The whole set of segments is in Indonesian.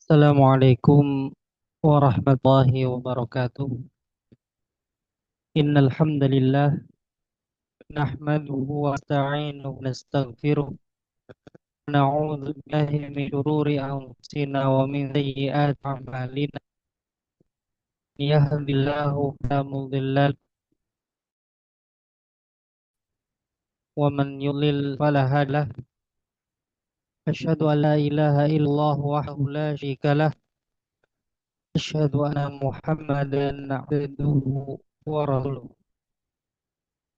Assalamualaikum warahmatullahi wabarakatuh. Innal hamdalillah nahmaduhu wa nasta'inuhu wa nastaghfiruh. Na'udzu billahi min shururi anfusina wa min sayyiati a'malina. Yahdihillahu fala mudilla lahu wa man yudlil fala hadiya lahu. Asyhadu an la ilaha illallah wahdahu la syarika lah. Asyhadu anna Muhammadan abduhu wa rasuluh.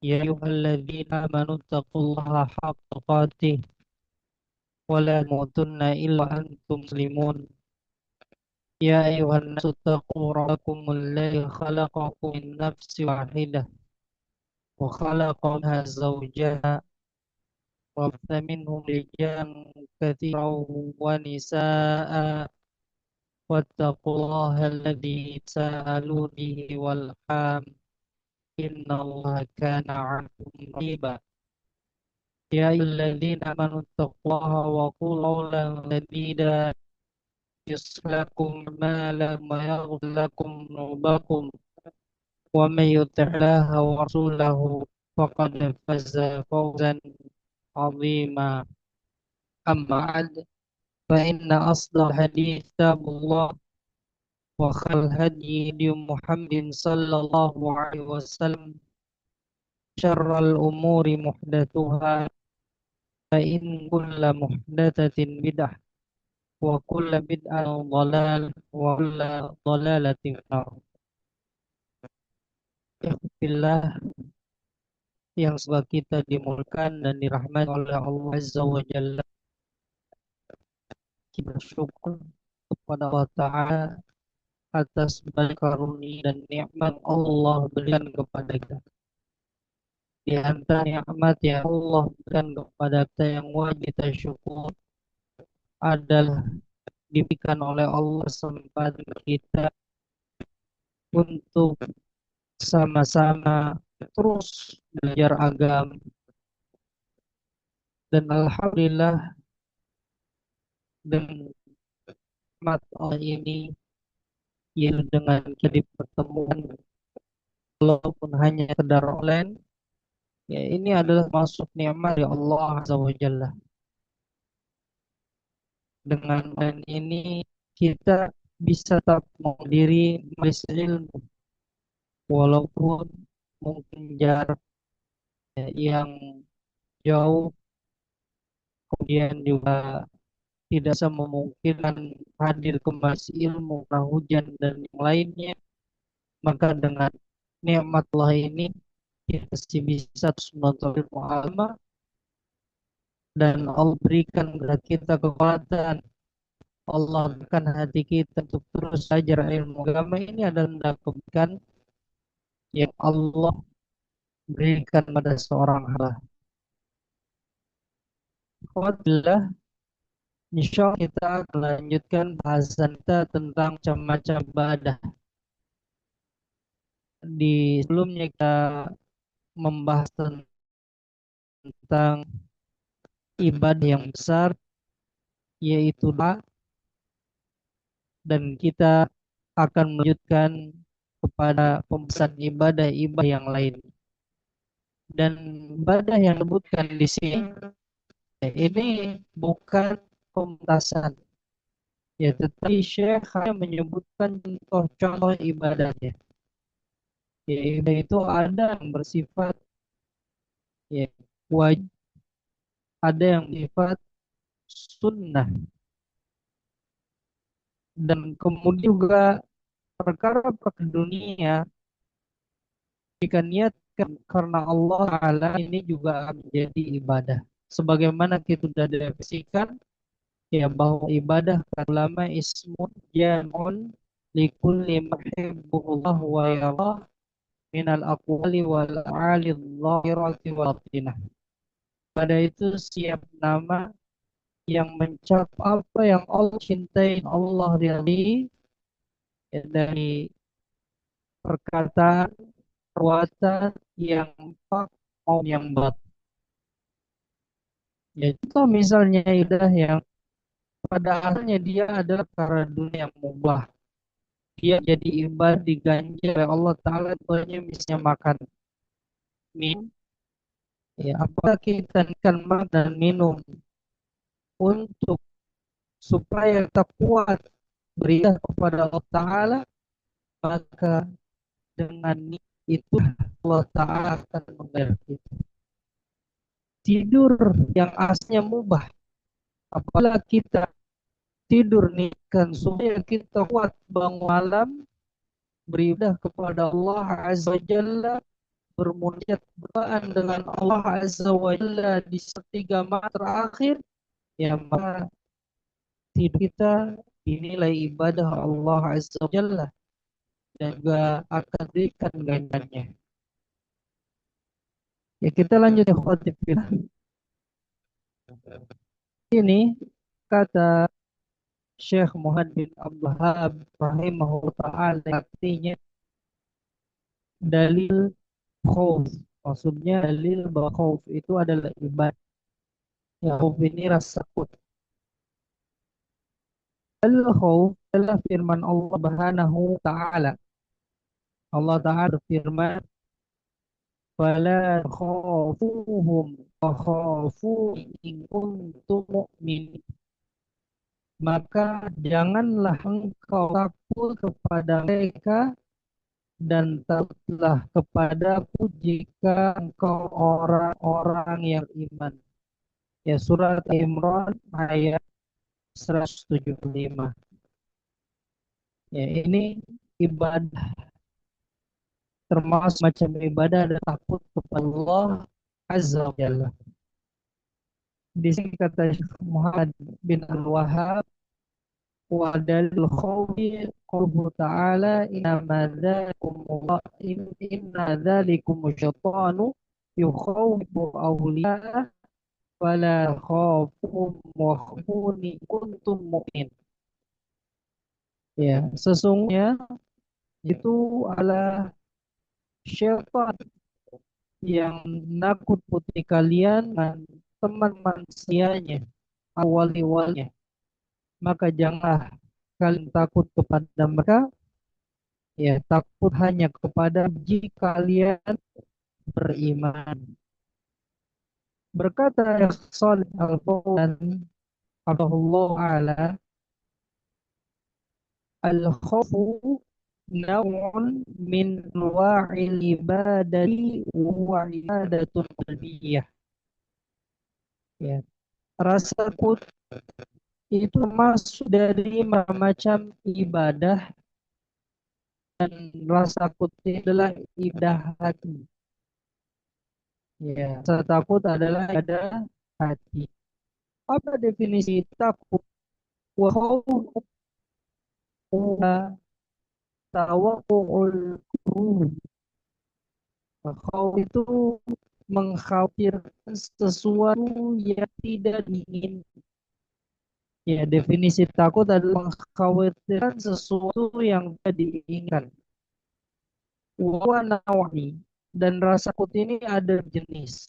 Ya ayyuhalladzina amanu taqullaha haqqa tuqatih ولا تموتن إلا وأنتم مسلمون. يا أيها الناس اتقوا ربكم الذي خلقكم من نفس واحدة وخلق منها زوجها وبث منهم رجالا كثيرا ونساء واتقوا الله الذي تساءلون به والأرحام إن الله كان عليكم رقيبا. يا أيها الذين آمنوا اتقوا الله وقولوا قولا سديدا يصلح لكم أعمالكم ويغفر لكم ذنوبكم ومن يطع الله ورسوله فقد فاز فوزا عظيما. أما بعد فإن أصدق الحديث كتاب الله وخير الهدي هدي محمد صلى الله عليه وسلم. شر الأمور محدثها فإن كل محدثة بدعة وكل بدعة ضلال وكل ضلالة في النار. Alhamdulillah yang semoga kita dimulakan dan dirahmati oleh Allah Azza wa Jalla. Kita bersyukur kepada Allah Ta'ala atas banyak karunia dan nikmat Allah berikan kepada kita. Di antara nikmat yang Allah berikan kepada kita yang wajib kita syukur adalah diberikan oleh Allah kesempatan kita untuk sama-sama terus belajar agama. Dan Alhamdulillah dengan nikmat Allah ini, ya dengan kita di pertemuan walaupun hanya sekedar online, ya ini adalah masuk nikmat dari Allah Azza wa Jalla. Dengan online ini kita bisa tetap menghadiri majelis ilmu walaupun mungkin jarak, ya, yang jauh, kemudian juga tidak sememungkinkan hadir ke majelis ilmu karena hujan dan yang lainnya. Maka dengan nikmat Allah ini kita masih bisa terus menuntut ilmu agama, dan Allah berikan kepada kita kekuatan. Allah berikan hati kita untuk terus belajar ilmu agama. Ini adalah kebaikan yang Allah berikan pada seorang hamba. Alhamdulillah, insya Allah kita akan lanjutkan bahasan kita tentang macam-macam ibadah. Di sebelumnya kita membahas tentang ibadah yang besar, yaitu doa, dan kita akan melanjutkan kepada pembahasan ibadah-ibadah yang lain. Dan ibadah yang disebutkan di sini, ini bukan pementasan, ya, tetapi Syekh hanya menyebutkan contoh-contoh ibadahnya. Ya, ibadah itu ada yang bersifat, ya, wajib, ada yang bersifat sunnah, dan kemudian juga perkara-perkara dunia jika niatkan karena Allah Ta'ala ini juga akan menjadi ibadah. Sebagaimana kita sudah definisikan, ya, bahwa ibadah kata ulama ismun jamun likulli mahibbullah wa yarah minal aqwali wal a'ali dhahirati wal batinah. Pada itu siap nama yang mencap apa yang Allah cintai, Allah ridhai, ya, dari perkataan, perbuatan yang hak maupun yang batil. Ya, itu misalnya ibadah yang pada asalnya dia adalah perkara dunia yang mubah. Dia jadi ibadah diganjar oleh Allah Ta'ala, contohnya misalnya makan minum. Ya, apakah kita akan makan dan minum untuk supaya kita kuat beribadah kepada Allah Ta'ala, maka dengan itu Allah Ta'ala akan membayar kita. Tidur yang aslinya mubah, apabila kita tidur niatkan supaya kita kuat bangun malam beribadah kepada Allah Azza wa Jalla, bermunajat berdoaan dengan Allah Azza wa Jalla di sepertiga malam terakhir, ya maka tidur kita dinilai ibadah Allah Azza wa Jalla dan juga akan diberikan ganjarannya. Ya, kita lanjut ya khotibah. Ini kata Syekh Muhammad bin Abdul Wahab rahimahullah ta'ala, artinya dalil khauf. Maksudnya dalil bahwa khauf itu adalah ibadah. Ya, khauf ini rasa takut. Al khauf adalah firman Allah Subhanahu wa ta'ala. Allah Ta'ala berfirman, "Fala khafuhum wa khafuni in kuntum mu'minin." Maka janganlah engkau takut kepada mereka dan takutlah kepadaku jika engkau orang-orang yang iman. Ya, surat Imran ayat 175. Ya, ini ibadah, termasuk macam ibadah ada takut kepada Allah Azza wa Jalla. Di sini kata Syekh Muhammad bin Al-Wahhab, wa dalil khawfi qawluhu ta'ala inna dhalikum syaitanu yukhawwifu awliya'a fala khafum wa khafuni kuntum mu'min. Ya, sesungguhnya itu adalah syaitan yang nakut-nakuti kalian dan teman manusianya, awal-awalnya. Maka janganlah kalian takut kepada mereka, ya takut hanya kepada jika kalian beriman. Berkata Syekh Shalih Al-Fauzan Allah ala, al-khawfu naw'un min anwa'il ibadati wa ibadatun qalbiyah. Ya, rasa takut itu masuk dari macam ibadah, dan rasa takut itu adalah ibadah hati. Ya, rasa takut adalah ada hati. Apa definisi takut? Wa khawfu wa tawakku'ul qulub. Khawf itu mengkhawatirkan sesuatu yang tidak diinginkan. Ya, definisi takut adalah mengkhawatirkan sesuatu yang tidak diinginkan. Wa nawahi, dan rasa takut ini ada jenis.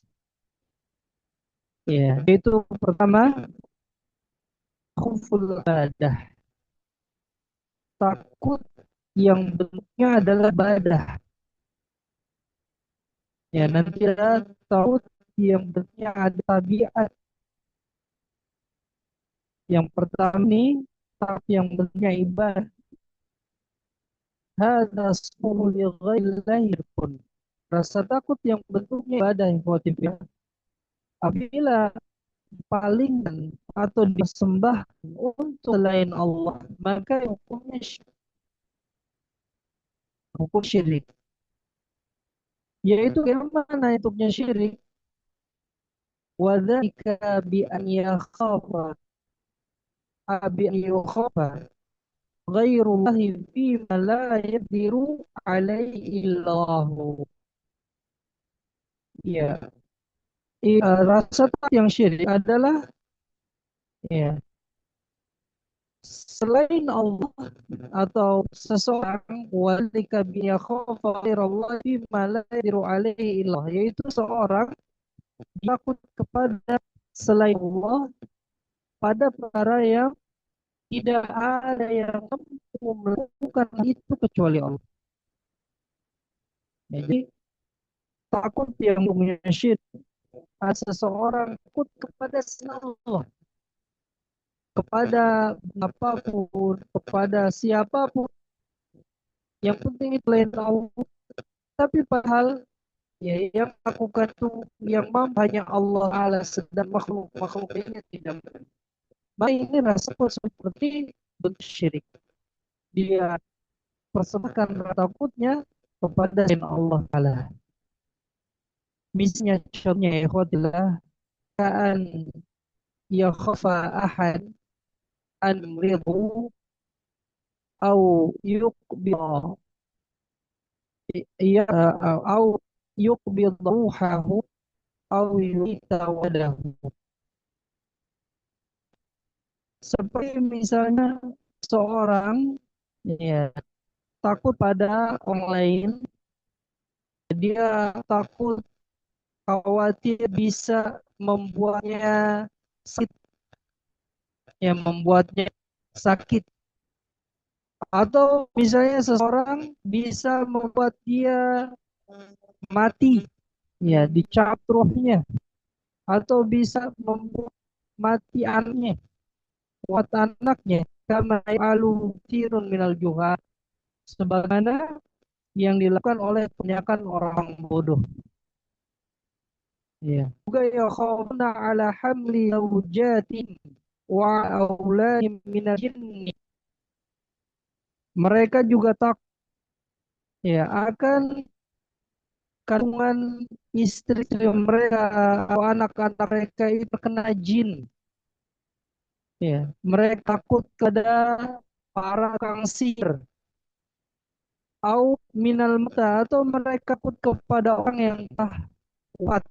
Ya, itu pertama khauful ibadah, takut yang bentuknya adalah ibadah. Ya, nanti ada takut yang bentuknya ada tabiat. Yang pertama ini takut yang bentuknya ibadah. Hadza li ghairi pun. Rasa takut yang bentuknya ibadah yang khotifah. Apabila palingkan atau disembah untuk selain Allah, maka hukumnya hukum syirik. Yaitu yang mana hukumnya syirik? Wadzalika bi an yakhafa abi an yakhafa ghairullahi fima la yaqdiru alaihi illahu. Ya, rasa takut yang syirik adalah, ya, selain Allah atau seseorang, walika biyakhafa ghairallah bima la yaqdiru alaihi illah, yaitu seorang takut kepada selain Allah pada perkara yang Tidak ada yang mampu melakukan itu kecuali Allah. Ya, jadi takut yang punya syirik, seseorang takut kepada selain Allah, kepada apapun, kepada siapapun, yang penting itu lain Allah. Tapi padahal ya yang melakukan itu yang mampu hanya Allah Taala, sedang makhluk ini tidak. Maka ini rasa seperti bentuk syirik. Dia persembahkan rasa takutnya kepada selain Allah Taala. Misalnya contohnya ya ikhwatillah, kaan ya khafa ahad an ridu au yuqbida ya au yuqbida ruhahu au yumita wadahu. Seperti misalnya seorang ya takut pada orang lain, dia takut khawatir bisa membuatnya sakit, yang membuatnya sakit, atau misalnya seseorang bisa membuat dia mati, ya dicabut rohnya, atau bisa membuat mati anaknya, buat anaknya, kama alu tirun minal juhal, sebagaimana yang dilakukan oleh kebanyakan orang bodoh. Ya. Juga ya khawna ala hamli zawjatin wa auladim minal jinni. Mereka juga takut ya akan kandungan istri mereka atau anak-anak mereka itu terkena jin. Ya, mereka takut kepada para kang sihir, au minal mata, atau mereka takut kepada orang yang tak kuat.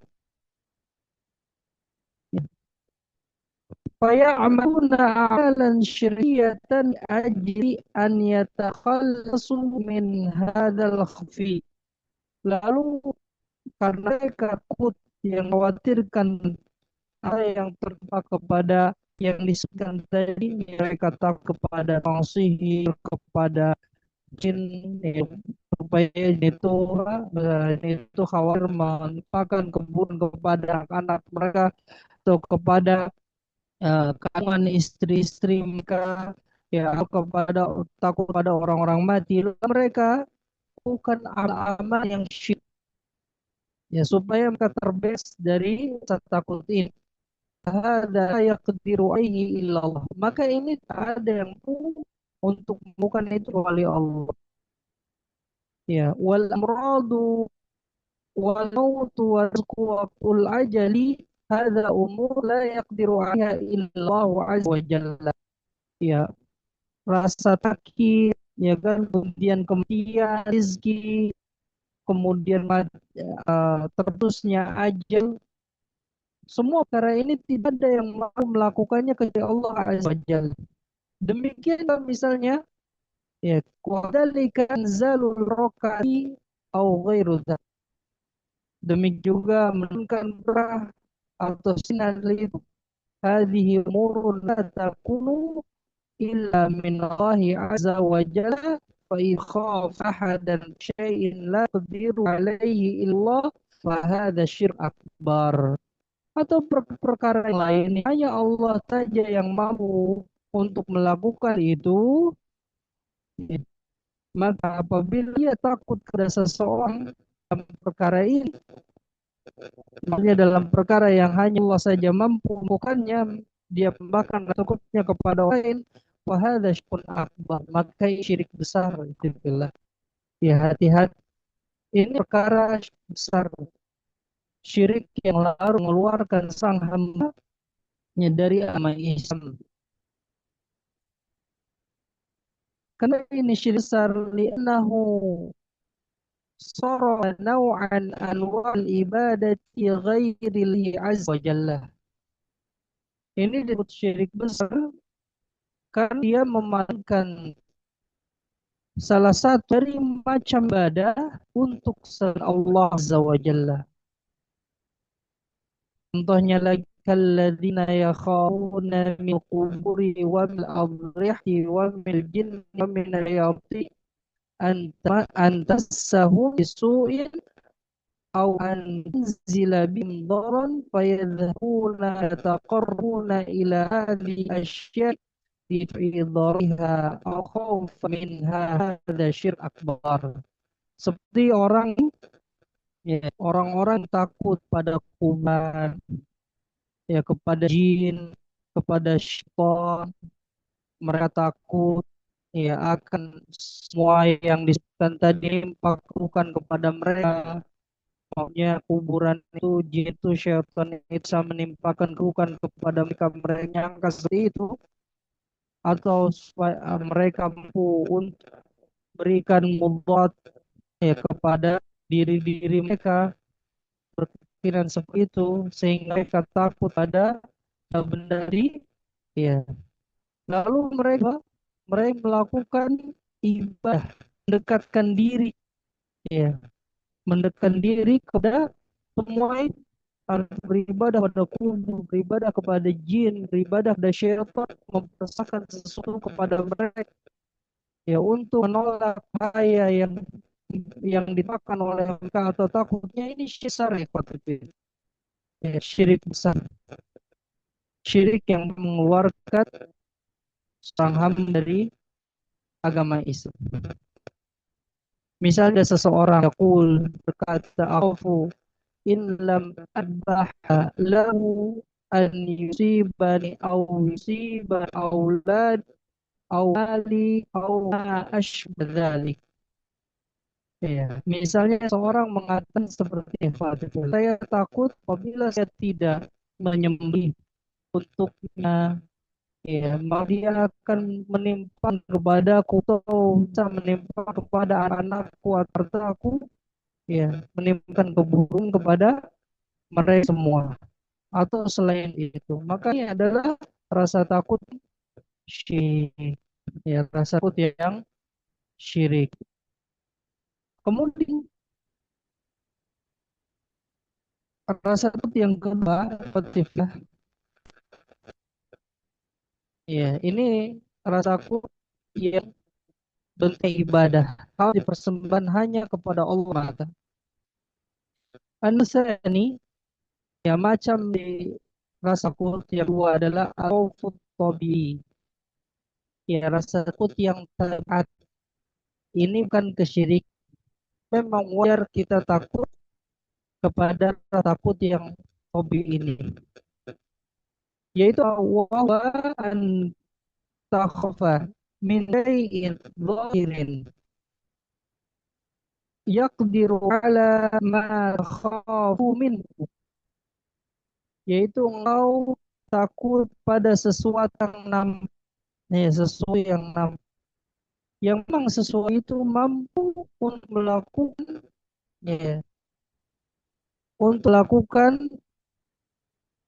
Faya'maluna a'malan syirkiyatan ajli an yatakhallasu min hadzal khafi. Lalu karena mereka takut yang khawatirkan apa yang tertimpa kepada yang disebutkan tadi, mereka takut kepada orang sihir, kepada jin, ya, supaya itu khawatir menampakkan kebun kepada anak mereka atau kepada kandungan istri-istri mereka, ya kepada takut pada orang-orang mati. Lalu mereka bukan amal yang syirik, ya supaya mereka terbebas dari rasa takut ini. Hada yaqdiru alaihi illallah. Maka ini tak ada yang mampu untuk bukan itu kecuali Allah. Ya, wal amradu wal mautu wa rizqu wa qul ajali hada umur la yaqdiru alaiha illallah azza wa jalla. Ya, rasa sakit, ya kan, kemudian kematian, rezeki, kemudian terputusnya ajal, semua perkara ini tidak ada yang mau melakukannya kecuali Allah Azza wa Jalla. Demikian misalnya ya wadzalika anzalul rokati au ghairu dzalik. Demikian juga menurunkan berah atau sinar itu, hadhihi umurun la takunu illa min Allahi azza wa jalla fa ikhaf ahadan syai'in la qadiru alaihi illallah fa hadha syirk akbar. Atau perkara yang lain hanya Allah saja yang mampu untuk melakukan itu, maka apabila dia takut kepada seseorang dalam perkara ini, maknanya dalam perkara yang hanya Allah saja mampu melakukannya, dia bahkan takutnya kepada orang lain, wahada syirkun akbar, maka syirik besar itu billah. Ya, hati-hati, ini perkara besar, syirik yang lalu mengeluarkan sang hamba dari agama Islam. Karena ini syirik besar, li'annahu sara naw'an anwa'al ibadati ghairillahi azza wa jalla. Ini disebut syirik besar karena dia memainkan salah satu dari macam ibadah untuk selain Allah azza wa jalla. Contohnya lagi كالذين يخافون من القبور ومن الأضرحة ومن الجن ومن الشياطين أن تمسهم بسوء أو أن تنزل بهم ضرا فيذهبون يتقربون إلى هذه الأشياء في ضررها أو خوف منها هذا شirk akbar. Seperti orang ya, orang-orang takut pada kuman, ya kepada jin, kepada syaitan, mereka takut ya akan semua yang disebutkan tadi bukan kepada mereka. Maksudnya kuburan itu, jin itu, syaitan itu bisa menimpakan kerukan kepada mereka, mereka nyangka seperti itu, atau supaya mereka mampu untuk berikan mudarat ya kepada diri-diri mereka, berpikiran seperti itu sehingga mereka takut pada benda di ya. Lalu mereka melakukan ibadah, mendekatkan diri ya, mendekatkan diri kepada semua itu, harus beribadah pada kubur, beribadah kepada jin, beribadah kepada syaitan, mempersembahkan sesuatu kepada mereka ya untuk menolak bahaya yang dimakan oleh mereka atau takutnya. Ini syirik ya, syirik besar, syirik yang mengeluarkan seorang hamba dari agama Islam. Misalnya seseorang yaqul, berkata, aku in lam adbaha lahu an yusibani au yusiba aulad au mali au ma ashbah dzalik. Ya, misalnya seorang mengatakan seperti itu, saya takut apabila saya tidak menyembelih untuknya, ya, maka dia akan menimpa kepadaku atau bisa menimpa kepada anak-anakku atau hartaku, ya, menimpakan keburukan kepada mereka semua atau selain itu. Maka ini adalah rasa takut syirik, ya, rasa takut yang syirik. Kemudian rasa takut yang kedua, positif ya. Ya, ini rasa takut yang bentuk ibadah. Kalau dipersembahkan hanya kepada Allah mata. Anusani, ya, macam di rasa takut yang kedua adalah al-khawfut tabii. Ya, rasa takut yang taat. Ini bukan kesyirik. Memang wajar kita takut kepada rasa takut yang hobi ini. Yaitu wa an takhafa min syai'in dhahirin yaqdiru ala ma khafu minhu. Yaitu engkau takut pada sesuatu yang nampak, ya, sesuatu yang nampak, yang memang sesuatu itu mampu untuk melakukan, ya, untuk melakukan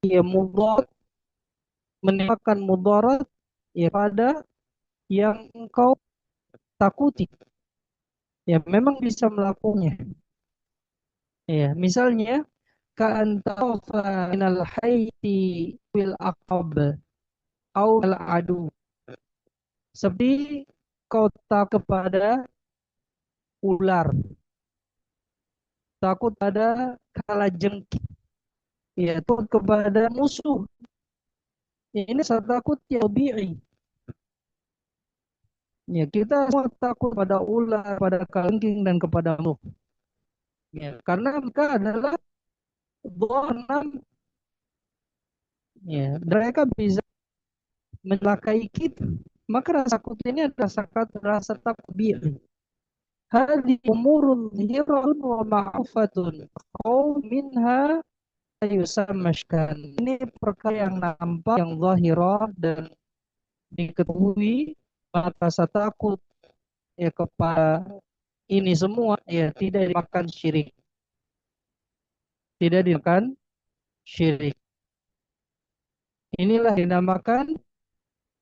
ya mudarat, menimpakan mudarat ya pada yang engkau takuti, ya memang bisa melakukannya. Ya, misalnya ka'an tawfa minal haiti fil aqab au al adu, seperti kau tak kepada ular, takut pada kalajengking, ya takut kepada musuh. Ini rasa takut yang tabii. Ya, kita semua takut pada ular, pada kalajengking dan kepada musuh. Ya, karena mereka adalah dhanan, ya, mereka bisa mencelakai kita. Maka rasa takut ini adalah rasa takut tabii. Hadi umurun dhirun wa ma'rufatun au minha ayusamashkan. Ini perkara yang nampak, yang zahirah dan diketahui. Maka rasa takut ya kepada ini semua ya tidak dimakan syirik, tidak dimakan syirik. Inilah dinamakan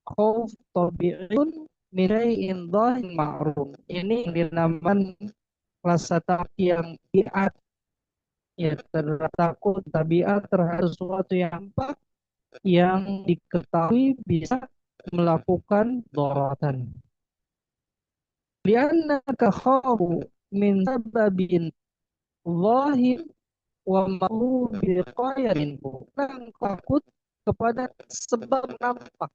khauf tabi'un mirai'in dhahin ma'rum. Ini yang dinamakan rasa takut yang biat, Ya, takut tabiat terhadap sesuatu yang nampak yang diketahui bisa melakukan doratan. Liannaka khafu min sababin zahir wa ma'lubi qayarin. Bukan takut kepada sebab nampak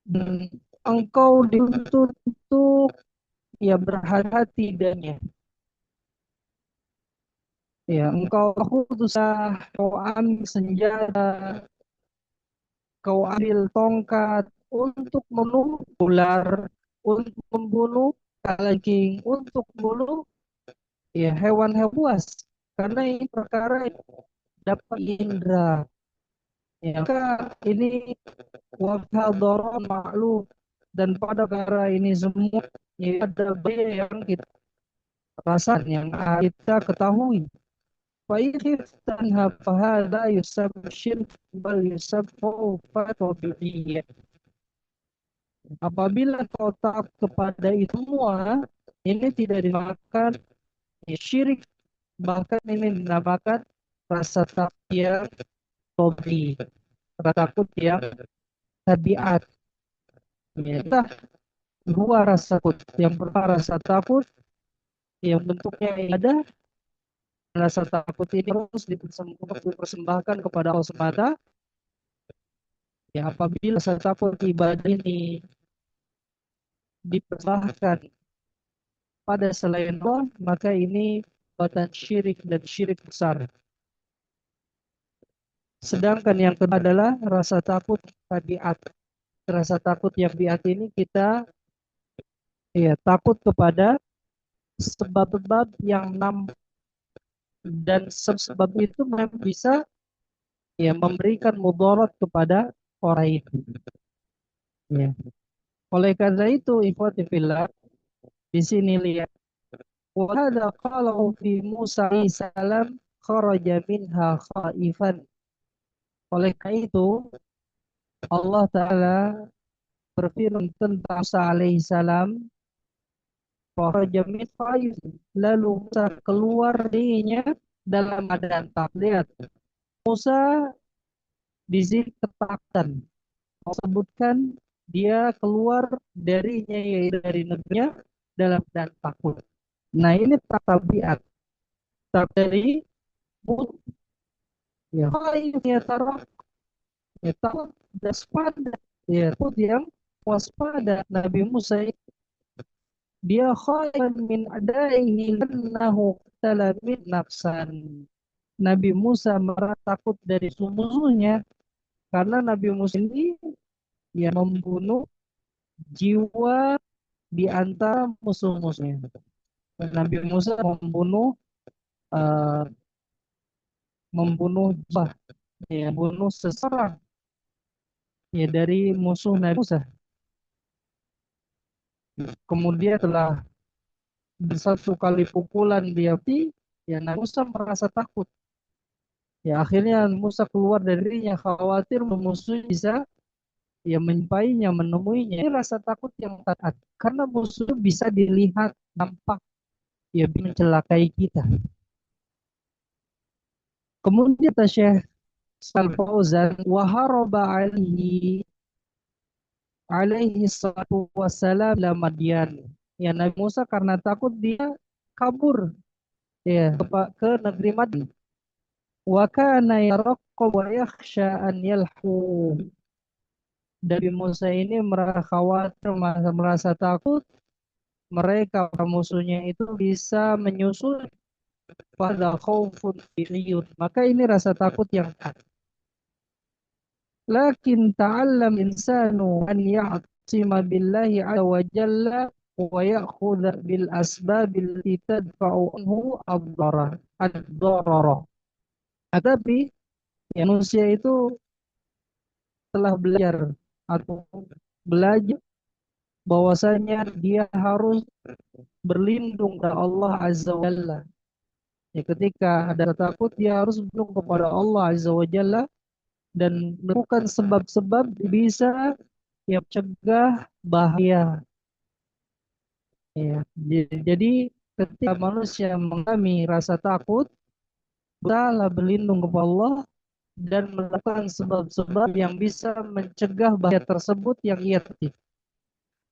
dan engkau dituntut untuk ya berhati-hati dengannya. Ya, engkau khususah, kau ambil senjata, kau ambil tongkat untuk membunuh ular, untuk membunuh kalajing, untuk membunuh ya hewan-hewan buas. Karena ini perkara yang dapat indera. Ya, maka ini wahadaron maklum dan pada perkara ini semua ya, ada biaya yang kita rasakan, yang kita ketahui. فإذا تنهى فهذا يسمى الشرك بل يسمى فتوبية. Apabila kau taat kepada itu semua, ini tidak dinamakan syirik, bahkan ini dinamakan rasa takut yang tobi, rasa takut yang tabiat. Ya, dua rasa takut. Yang pertama rasa takut yang bentuknya ada, rasa takut ini harus dipersembahkan kepada Allah semata. Ya, apabila rasa takut ibadah ini dipersembahkan pada selain Allah, maka ini perbuatan syirik dan syirik besar. Sedangkan yang kedua adalah rasa takut tabiat. Rasa takut yang tabiat ini kita ya takut kepada sebab-sebab yang nampak dan sebab itu memang bisa ya memberikan mudarat kepada orang itu. Ya. Oleh karena itu, ikhwati fillah, di sini lihat wahada qalahu fi Musa salam kharaja minha khaifan. Oleh karena itu, Allah Ta'ala berfirman tentang Musa alaihissalam, kharaja min khaif, lalu Musa keluar dirinya dalam keadaan takut. Lihat, Musa di sini ketakutan. Allah sebutkan dia keluar darinya yaitu dari negerinya dalam keadaan takut. Nah ini tabiat. Dari ya khaif ya tarak ya takut waspada ya takut yang waspada. Nabi Musa dia khaif min adaihi lannahu qatala min nafsan. Nabi Musa merasa takut dari musuhnya karena Nabi Musa ini ya membunuh jiwa di antara musuh-musuhnya. Nabi Musa uh, membunuh jiwa, ya, membunuh seseorang ya dari musuh Nabi Musa. Kemudian telah satu kali pukulan dia ya Nabi Musa merasa takut. Ya akhirnya Musa keluar dari dirinya khawatir musuh bisa ya menjumpainya, menemuinya. Ini rasa takut yang taat karena musuh bisa dilihat nampak ya mencelakai kita. Kemudian kata Syekh Sal Fauzan waharoba alaihi salatu wassalam la Madian. Ya Nabi Musa karena takut dia kabur ya ke negeri Madian. Wa kana yaraqqab wa yakhsha an yalhu. Nabi Musa ini merasa khawatir, merasa takut mereka musuhnya itu bisa menyusul pada khaufun fi'liyun. Maka ini rasa takut yang tak. Lakin ta'allam insanu an ya'tima billahi azza wa jalla wa ya'khudha bil asbabil lati tadfa'u anhu ad-darara. Tetapi ya, manusia itu telah belajar atau belajar bahwasanya dia harus berlindung kepada Allah Azza wa Jalla. Ya, ketika ada takut dia harus berlindung kepada Allah Azza wa Jalla dan melakukan sebab-sebab bisa ya mencegah bahaya. Ya, jadi ketika manusia mengalami rasa takut, Berusahalah berlindung kepada Allah dan melakukan sebab-sebab yang bisa mencegah bahaya tersebut yang ia tertib.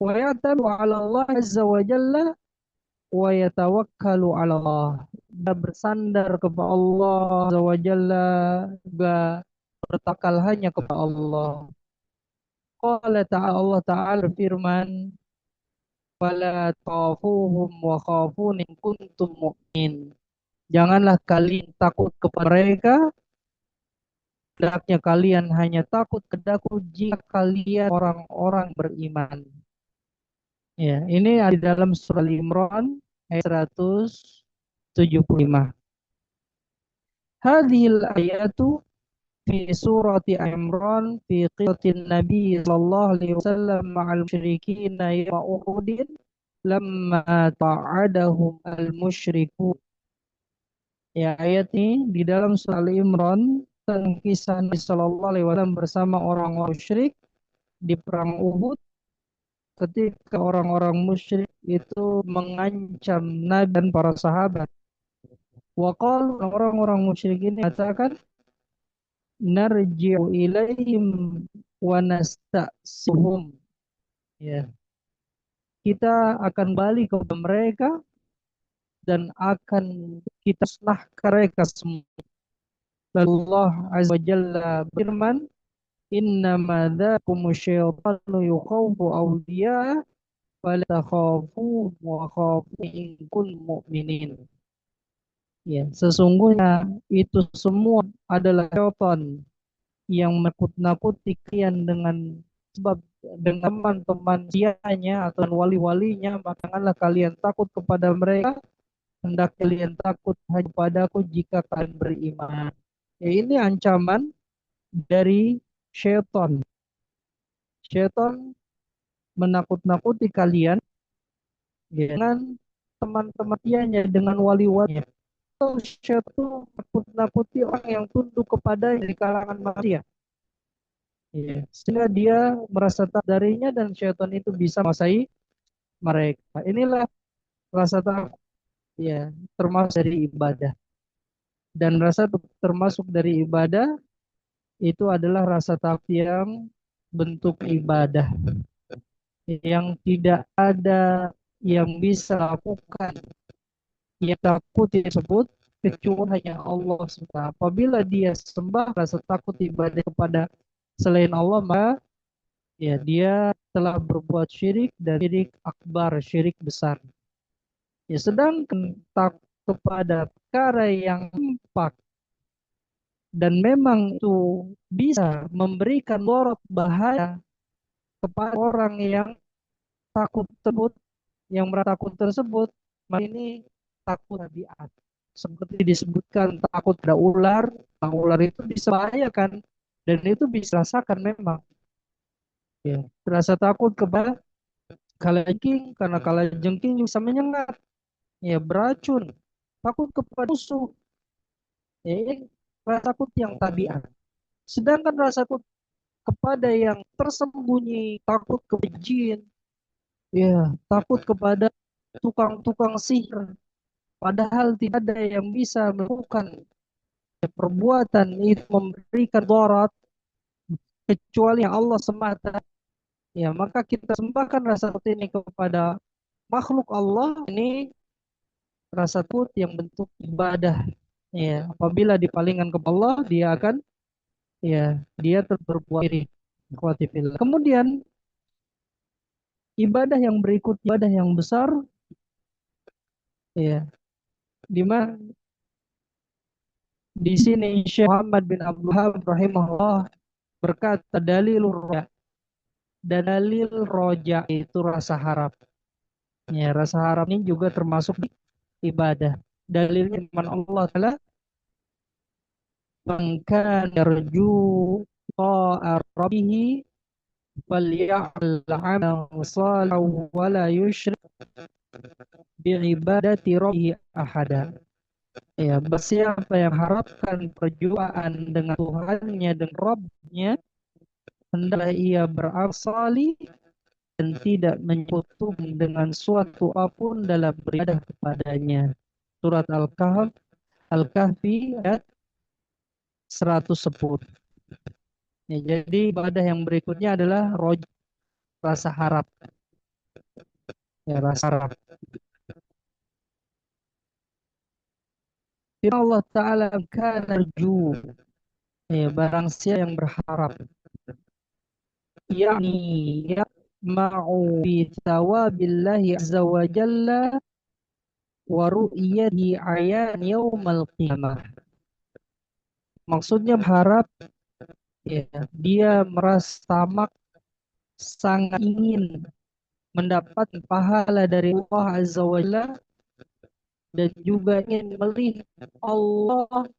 Wa ya'tabu 'ala Allah azza wa jalla wa yatawakkalu 'ala Allah. Dan bersandar kepada Allah azza wa jalla, juga bertakal hanya kepada Allah. Qala ta'ala, Allah Ta'ala firman, "Wala takhafuhum wa khafun in kuntum mu'min." Janganlah kalian takut kepada mereka, hendaknya kalian hanya takut kepada-Ku jika kalian orang-orang beriman. Ya, ini ada di dalam surah Al-Imran ayat 175. Hadhil ayatu fi surati Imran fi qissatin Nabi sallallahu alaihi wasallam ma'al musyrikin yawma Uhudin lamma ta'adahum al-musyriku. Ya, ayat ini di dalam surah Al-Imran tentang kisah Nabi sallallahu alaihi wasallam bersama orang-orang musyrik di perang Uhud, ketika orang-orang musyrik itu mengancam Nabi dan para sahabat. Waqal, orang-orang musyrik ini katakan, narji'u ilaihim wa nasta'suhum. Ya, kita akan balik kepada mereka dan akan kita senah mereka semua. Lalu Allah azza wa jalla berfirman, innama dzakumu syaitanu yukhawfu awliya fala takhafu wa khafu in kuntum mu'minin. Ya, sesungguhnya itu semua adalah syaitan yang menakut-nakuti kalian dengan sebab dengan teman-teman sianya atau wali-walinya, maka janganlah kalian takut kepada mereka, hendak kalian takut hanya padaku jika kalian beriman. Ya, ini ancaman dari syaitan. Syaitan menakut-nakuti kalian, ya, dengan teman-teman sianya, dengan wali-walinya. Atau syaitan menakut-nakuti orang yang tunduk kepada di kalangan manusia. Ya, sehingga dia merasa takut darinya dan syaitan itu bisa menguasai mereka. Inilah rasa takut, ya, termasuk dari ibadah. Dan rasa termasuk dari ibadah itu adalah rasa takut yang bentuk ibadah, yang tidak ada yang bisa lakukan yang takut tersebut kecuali hanya Allah SWT. Apabila dia sembah rasa takut ibadah kepada selain Allah, maka ya dia telah berbuat syirik dan syirik akbar, syirik besar. Ya, sedangkan takut kepada perkara yang nampak dan memang itu bisa memberikan mudarat bahaya kepada orang yang takut tersebut, yang merasa takut tersebut, maka ini takut tabiat. Seperti disebutkan takut pada ular, nah, ular itu bisa membahayakan dan itu bisa rasakan memang. Ya, rasa takut kepada kalajengking karena kalajengking bisa menyengat, ya, beracun. Takut kepada musuh, ya, ini rasa takut yang tabiat. Sedangkan rasa takut kepada yang tersembunyi, takut kepada jin, ya, takut kepada tukang-tukang sihir, padahal tidak ada yang bisa melakukan perbuatan itu memberikan darat kecuali yang Allah semata. Ya, maka kita sembahkan rasa takut ini kepada makhluk Allah. Ini rasa takut yang bentuk ibadah. Ya, apabila dipalingkan kepada Allah, dia akan, ya, dia berbuat iri. Kemudian ibadah yang berikut, ibadah yang besar, ya, di mana di sini Syekh Muhammad bin Abdul Wahab rahimahullah berkata, dalil roja itu rasa harap. Ya, rasa harap ini juga termasuk di ibadah. Dalilnya firman Allah Ta'ala, "Man kana yarju liqa'a rabbih falya'mal 'amalan shalihan wa la yusyrik bi'ibadati rabbih ahada." Ya, siapa yang harapkan perjumpaan dengan Tuhannya dan Rabbnya, hendaklah ia beramal salih dan tidak menyekutukan dengan suatu apapun dalam beribadah kepadanya. Surat Al-Kahf Al-Kahfi ayat 110. Ya, jadi ibadah yang berikutnya adalah rasa harap. Ya, rasa harap. Firman Allah Ta'ala kana narju. Ya, barang siapa yang berharap, yakni ya'ma'u bi thawabillahi azza wa jalla wa ru'yatihi ayan yaumal qiyamah. Maksudnya berharap, ya, dia merasa tamak, sangat ingin mendapat pahala dari Allah azza wa jalla, dan juga ingin melihat Allah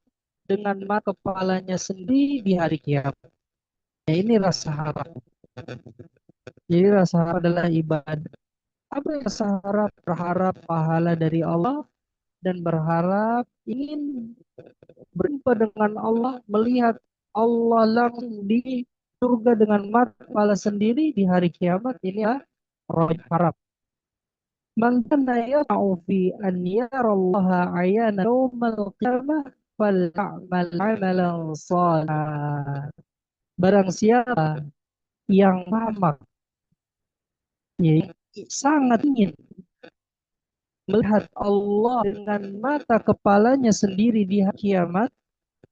dengan mata kepalanya sendiri di hari kiamat. Ya, ini rasa harap. Jadi rasa harap adalah ibadah. Apa yang rasa harap? Berharap pahala dari Allah dan berharap ingin berjumpa dengan Allah, melihat Allah langsung di surga dengan mata kepala sendiri di hari kiamat. Ini adalah roh harap. Man kana yata'u fi an yara Allah ayana yawmal qiyamah fal'amal amalan salih. Barang siapa yang tamak, ya, sangat ingin melihat Allah dengan mata kepalanya sendiri di hari kiamat,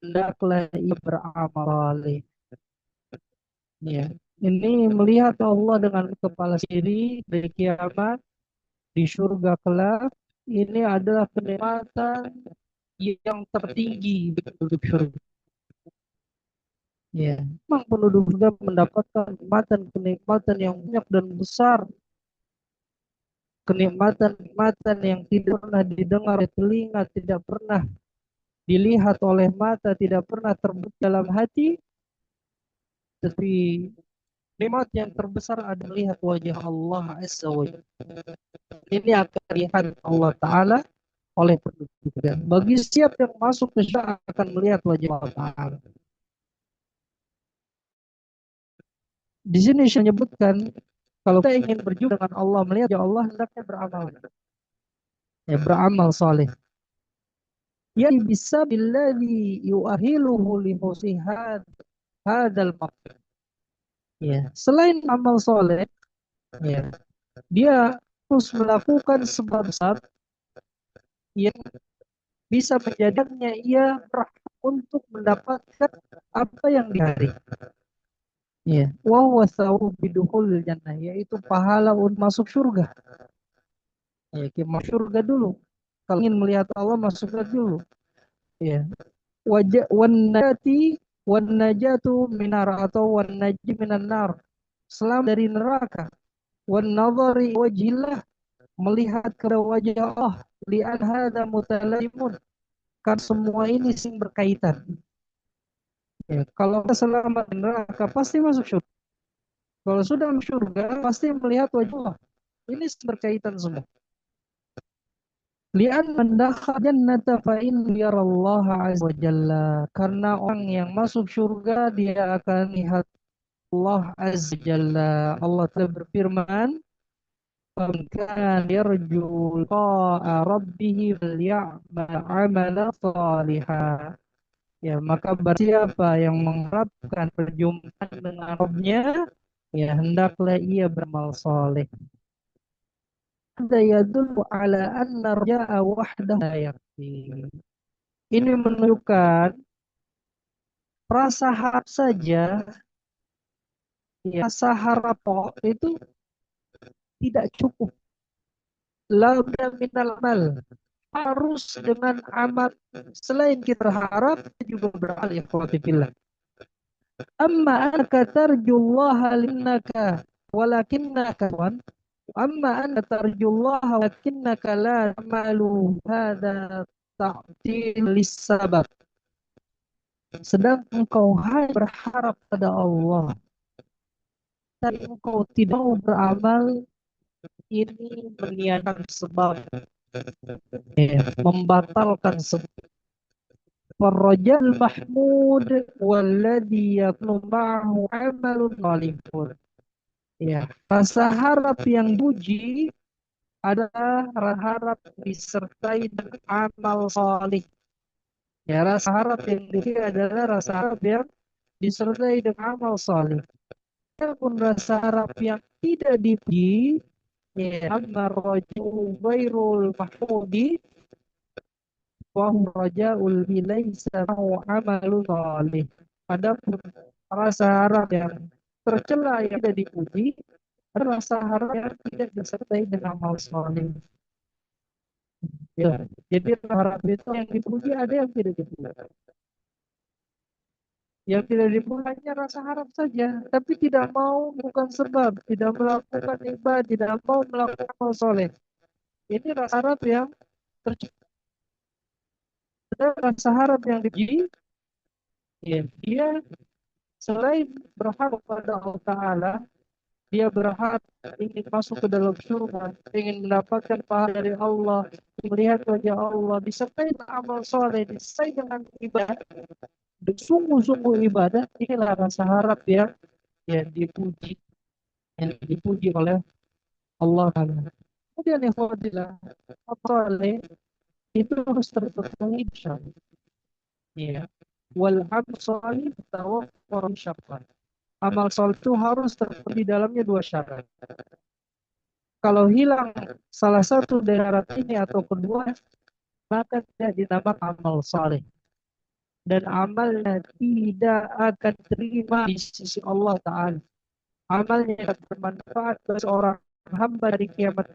hendaklah ia beramal saleh. Ya. Ini melihat Allah dengan kepala sendiri di kiamat, di surga kelak, ini adalah kenikmatan yang tertinggi di penduduk surga. Ya, memang penduduk surga mendapatkan kenikmatan yang banyak dan besar, kenikmatan-kenikmatan yang tidak pernah didengar oleh telinga, tidak pernah dilihat oleh mata, tidak pernah terbetik dalam hati. Tapi nikmat yang terbesar adalah melihat wajah Allah Azza wa Jalla. Ini akan dilihat Allah Ta'ala oleh penduduk surga. Bagi siapa yang masuk ke surga akan melihat wajah Allah Ta'ala. Di sini saya menyebutkan, kalau kita ingin berjumpa dengan Allah, melihat wajah Allah, hendaknya beramal. Ya, beramal soleh. Ya bisa billadhi yu'ahiluhu li husihad hadal maqam. Ya, selain amal soleh, ya, dia harus melakukan sebab-sebab yang bisa menjadikannya ia berhak untuk mendapatkan apa yang dicari. Ya, wa huwa thawabu bidukhulil jannah, yaitu pahala untuk masuk surga. Ya, kita masuk surga dulu. Kalau ingin melihat Allah, masuk surga dulu. Ya, wajah wan najatu minar atau wan naji minan nar. Selamat dari neraka. Wan nadhari wajhillah, melihat ke wajah Allah. Li'an hadza mutalaimun, kan semua ini sing berkaitan. Ya, kalau kita selamat dari neraka pasti masuk surga. Kalau sudah masuk surga pasti melihat wajah Allah. Ini berkaitan semua. Lian mendakhal jannata fa in yarallaha azza wa jalla. Karena orang yang masuk surga dia akan lihat Allah azza wa jalla. Allah telah berfirman, "Man kana yarju liqa'a rabbih faly'amal 'amalan shalihan." Ya, maka barang yang mengharapkan perjumpaan dengan Rabb-nya, ya hendaklah ia beramal soleh. Hada yadullu ala anna raja'a wahdahu la yakfi. Ini menunjukkan rasa harap saja, ya, rasa harap itu tidak cukup. Labda minal amal, harus dengan amal. Selain kita harap, kita juga beramal, ya fillah. Amma anaka tarjullaha linnaka walakinnaka wan. Amma anka tarjullaha walakinnaka la ta'malu hadza ta'til lis-sabab. Sedang engkau hanya berharap pada Allah, tapi engkau tidak mau beramal, ini meniadakan sebab, ya, membatalkan sebab. Farrajal mahmud walladhi yakunu ma'ahu amalun salihun. Ya, rasa harap yang puji adalah harap disertai dengan amal salih. Ya, rasa harap yang diri adalah rasa harap yang disertai dengan amal saleh. Adapun rasa harap yang tidak dipuji, ya, amma rajau ghairul mahmudi wa hum raja'ul bilaisa mahu amalun salih. Adapun rasa harap yang tercela yang tidak dipuji adalah rasa harap yang tidak disertai dengan amal saleh. Ya, jadi harap itu yang dipuji ada yang tidak dipuji. Yang tidak dipuji hanya rasa harap saja, tapi tidak mau bukan sebab, tidak melakukan ibadah, tidak mau melakukan amal soleh. Ini rasa harap yang tercipta. Rasa harap yang dipuji, ya, dia selain berharap pada Allah Ta'ala, dia berharap ingin masuk ke dalam surga, ingin mendapatkan pahala dari Allah, melihat wajah Allah, disertai dengan amal soleh, disertai dengan ibadah, sungguh-sungguh ibadah. Inilah rasa harap yang dipuji, yang dipuji oleh Allah Ta'ala. Kemudian ikhwatillah, soleh itu harus terpenuhi syarat. Ya. Wal amal soleh tawakkul syarat. Amal soleh itu harus terpenuhi dalamnya dua syarat. Kalau hilang salah satu dari syarat ini atau kedua, maka tidak dinamakan amal soleh. Dan amalnya tidak akan terima di sisi Allah Ta'ala. Amalnya akan bermanfaat bagi seorang hamba dari kiamat,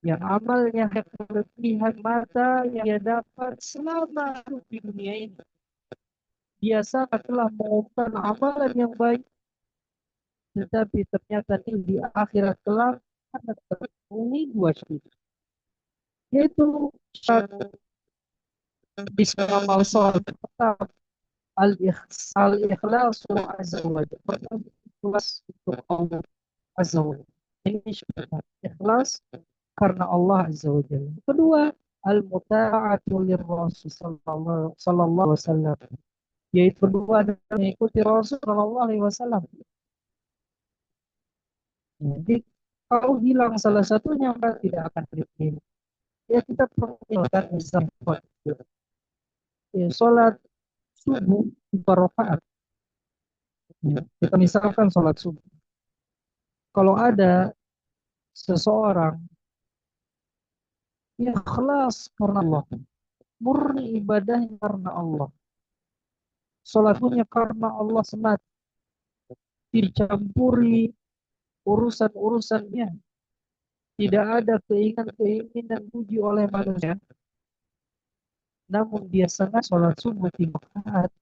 yang amalnya kelebihan mata yang dia dapat selama hidup di dunia ini. Dia sangat telah mengumpulkan amalan yang baik, tetapi ternyata di akhirat kelak ada terpenuhi dua syarat, yaitu syarat bismillah soal pertama al-ikhlas azza wa jalla, ikhlas untuk Allah azza wa jalla. Ini syarat ikhlas karena Allah azza wa jalla. Kedua, al-muta'atu lirrasul sallallahu alaihi wasallam, yaitu kedua adalah mengikuti Rasul sallallahu alaihi wasallam. Jadi kalau hilang salah satunya maka tidak akan terima. Ya, kita perlu mengingatkan Islam. Ya, sholat subuh 2 rakaat. Ya, kita misalkan sholat subuh. Kalau ada seseorang yang ikhlas karena Allah, murni ibadahnya karena Allah, sholatnya karena Allah semata, dicampuri urusan-urusannya, tidak ada keinginan puji oleh manusia, namun dia sengaja sholat subuh 3 rakaat,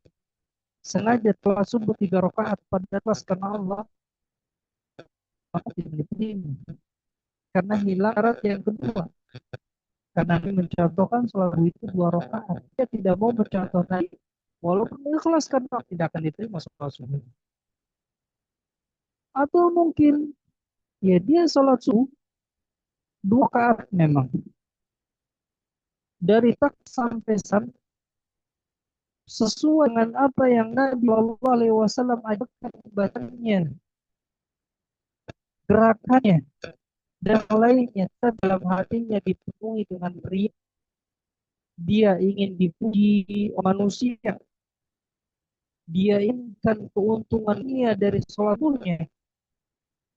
sengaja sholat subuh 3 rakaat pada atas karena Allah, maka tidak diterima. Karena hilang syarat yang kedua. Karena ini mencontohkan sholat itu 2 rakaat, dia tidak mau mencontoh lagi, walaupun ikhlas karena tidak akan diterima sholat subuh. Atau mungkin ya dia sholat subuh 2 rakaat memang, dari tak sampai sam, sesuai dengan apa yang Nabi Shallallahu Alaihi Wasallam ajarkan ibadahnya, gerakannya dan lainnya, dalam hatinya dipenuhi dengan riya. Dia ingin dipuji manusia, dia inginkan keuntungannya dari sholatnya,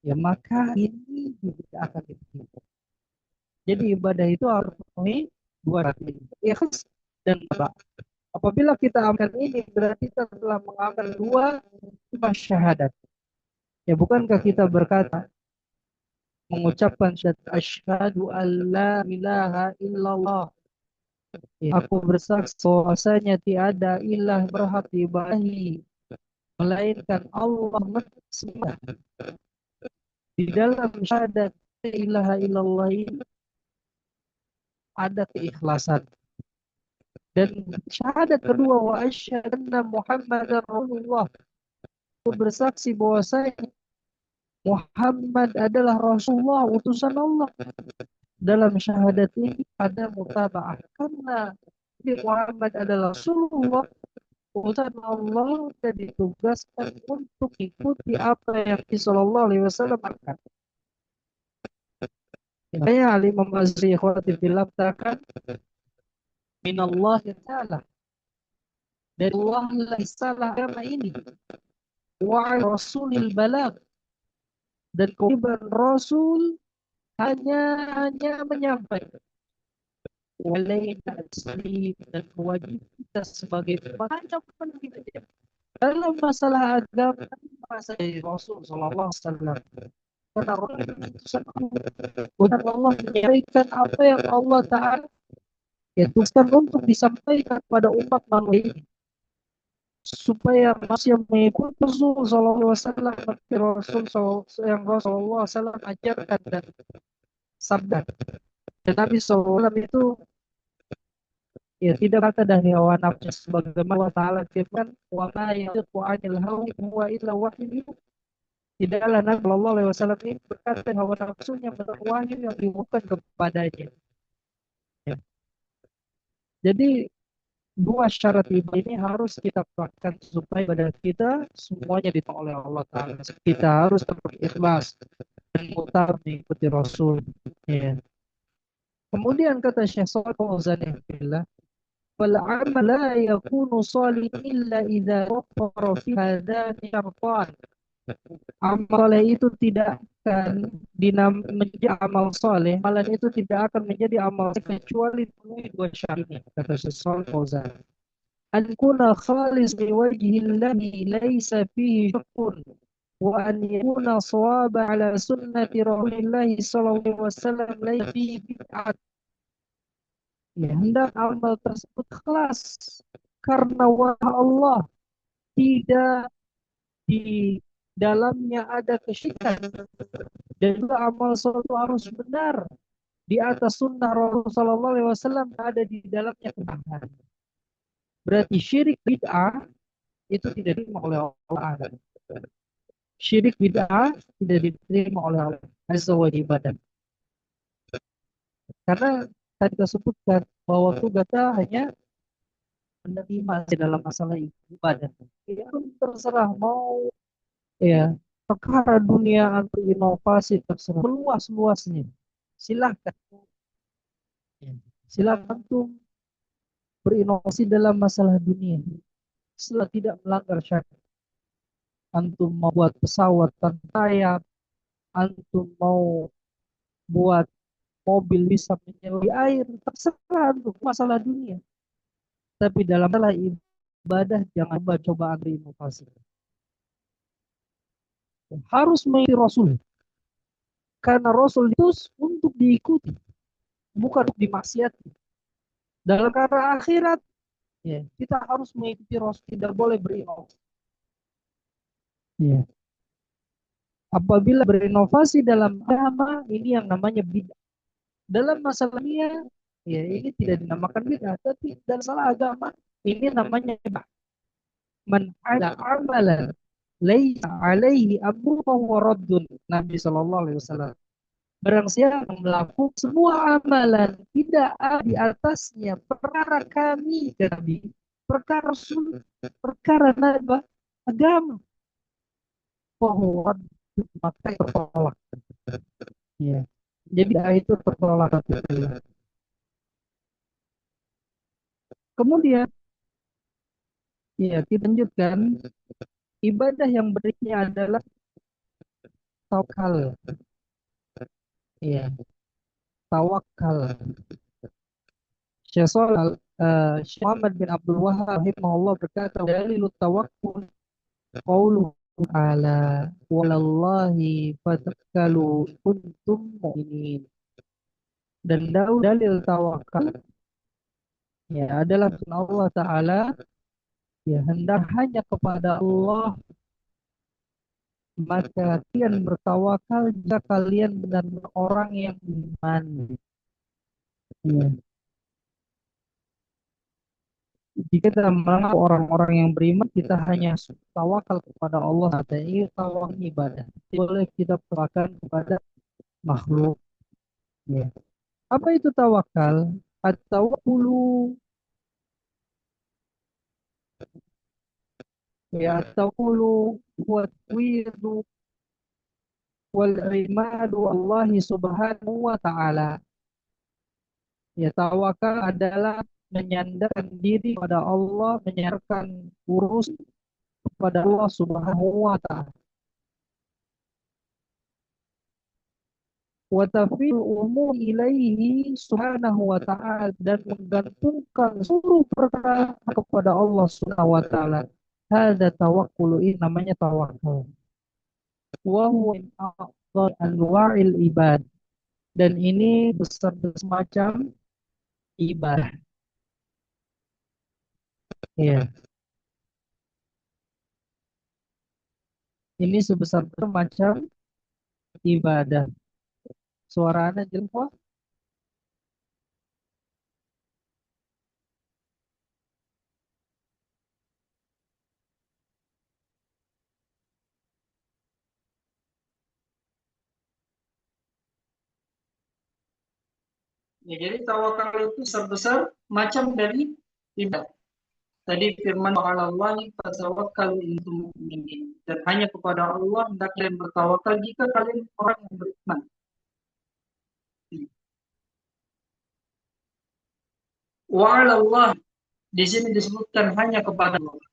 ya maka ini juga akan diterima. Jadi ibadah itu harus memenuhi dua syarat ini, ikhlas dan tabah. Apabila kita amalkan ini, berarti kita telah mengamalkan dua syahadat. Ya, bukankah kita berkata, mengucapkan syahadat asyhadu alla ilaha illallah, ya, aku bersaksi bahwasanya tiada ilah berhak diibadahi melainkan Allah semata. Di dalam syahadat la ilaha illallah ini ada keikhlasan. Dan syahadat kedua, wa asyhadu anna Muhammadar Rasulullah, aku bersaksi bahwasanya Muhammad adalah Rasulullah, utusan Allah. Dalam syahadat ini ada mutaba'ah, karena Muhammad adalah Rasulullah, utusan Allah, dan ditugaskan untuk ikuti apa yang Sallallahu Alaihi Wasallam akan. Makanya Imam Azri khatib bilang katakan minallahi ta'ala, dari Allah lah salah agama ini. Wa rasulil balag, dan kewajiban Rasul hanya menyampaikan. Walaina taslim, dan kewajiban kita sebagai umat hanya menyampaikan. Dalam masalah agama, masa dari Rasul Sallallahu Alaihi Wasallam, karena Rasul itu bukan Allah menyampaikan apa yang Allah Ta'ala ya tuliskan untuk disampaikan kepada umat manusia ini, supaya manusia mengikuti Rasul Sallallahu Alaihi Wasallam, yang Rasulullah SAW ajarkan dan sabda. Dan Nabi SAW itu ya tidak kata dari hawa nafsu, sebagaimana Allah Ta'ala firman, wa ma yantiqu 'anil hawa in huwa illa wahyun yuha. Tidaklah Nabi Shallallahu Alaihi Wasallam ini berkata hawa nafsunya, menurut wahyu yang dibukakan kepadanya. Ya. Jadi dua syarat ibadah ini harus kita praktekkan supaya ibadah kita semuanya ditolak oleh Allah Ta'ala. Kita harus berikhlas dan mutar mengikuti Rasul. Ya. Kemudian kata Syekh Shalih Fauzan, wal amal la yakunu salih illa idza waffara fi hadan syartan. Amal soleh itu tidak akan menjadi amal soleh. Amalan itu tidak akan menjadi amal soleh kecuali memenuhi dua syarat ini, kata Syekh Shalih Fauzan. An kuna khalis liwajhillahi laisa fihi syakkun, wa an yakuna shawaba ala sunnati Rasulillahi sallallahu alaihi wasallam laisa fihi bid'at. Ya, hendak amal tersebut ikhlas karena wajah Allah, tidak di dalamnya ada kesyirikan, dan juga amal soleh itu harus benar di atas sunnah Rasulullah SAW, ada di dalamnya kebenaran. Berarti syirik bid'ah itu tidak diterima oleh Allah. Syirik bid'ah tidak diterima oleh Allah Azza wa Jalla. Karena tadi kita sebutkan bahwa kita hanya menerima dalam masalah ibadah. Ya, terserah mau ya perkara dunia atau inovasi, terserah meluas-luasnya. Silahkan, ya. Silahkan tuh berinovasi dalam masalah dunia. Setelah tidak melanggar syariat. Antum mau buat pesawat tanpa sayap, antum mau buat mobil bisa menyelui air, terserah antum masalah dunia. Tapi dalam masalah ibadah jangan coba berinovasi. Harus mengikuti Rasul. Karena Rasul itu untuk diikuti, bukan untuk dimaksiati. Dalam perkara akhirat, ya, kita harus mengikuti Rasul, tidak boleh berinovasi. Ya. Apabila berinovasi dalam agama, ini yang namanya bid'ah. Dalam masalahnya, ya ini tidak dinamakan bid'ah, tapi dalam masalah agama, ini namanya bid'ah. Man ada amalan laisa alaihi amru fahuwa raddun. Nabi Shallallahu Alaihi Wasallam. Barang siapa melakukan semua amalan tidak ada di atasnya perkara kami, Nabi, perkara Rasul, perkara Nabi, agama, fahuwa raddun, maka tertolak. Ya. Jadi itu tertolak. Kemudian, ya kita lanjutkan, ibadah yang berikutnya adalah tawakal. Ya, tawakal. Syekh Muhammad bin Abdul Wahab rahimahullah berkata, dalilut tawakkul qauluhu ta'ala walallahi fatakalu kuntum mu'minin. Dan dalil tawakal ya adalah firman Allah Ta'ala, ya hendak hanya kepada Allah maka kalian bertawakal jika kalian benar-benar orang yang beriman. Ya. Jika kita menganggap orang-orang yang beriman, kita hanya tawakal kepada Allah. Ini tawakal ibadah. Boleh kita tawakal kepada makhluk. Ya. Apa itu tawakal? At-tawakkulu, ya at-tawakkulu wa tawhidu wal imadu Allah subhanahu wa ta'ala. Ya, tawakal adalah menyandarkan diri pada Allah, menyerahkan urus kepada Allah Subhanahu wa taala. Wa tafil umur ilaihi subhanahu wa ta'ala, dan menggantungkan seluruh perkara kepada Allah Subhanahu wa taala. Hadza tawakkul, ini namanya tawakal. Wa huwa min a'dhar anwa'il ibad, dan ini besar semacam ibadah. Ya, ini sebesar macam ibadah. Suara Anda jelas, Pak? Ya, jadi tawakal itu sebesar macam dari ibadah. Tadi firman Allah fatawakkalu in kuntum mu'minin, dan hanya kepada Allah hendak kalian bertawakal jika kalian orang yang beriman. Wa 'ala Allah, di sini disebutkan hanya kepada Allah,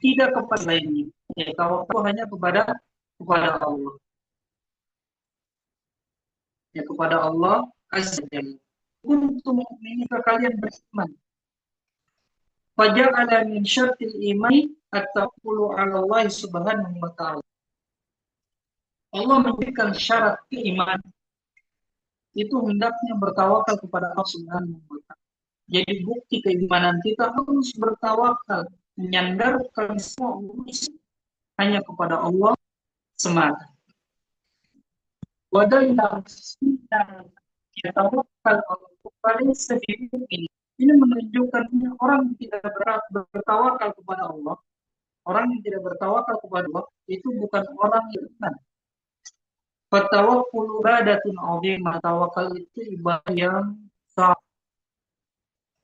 tidak kepada lainnya. Ya, tawakal hanya kepada Allah. Ya, kepada Allah Azza wa Jalla. Kuntum mu'minin, jika kalian beriman. Faja'ala min syartil imani at-tawakkulu 'ala Allah subhanahu wa ta'ala. Allah memberikan syarat keimanan itu hendaknya bertawakal kepada Allah Subhanahu wa taala. Jadi bukti keimanan kita harus bertawakal, menyandarkan semua urusan hanya kepada Allah semata. Wadai yang tawakal kepada sendiri ini menunjukkan orang yang tidak bertawakal kepada Allah, orang yang tidak bertawakal kepada Allah itu bukan orang yang beriman. Fatawakkul ibadatun 'azimah, tawakal itu ibadah yang sah.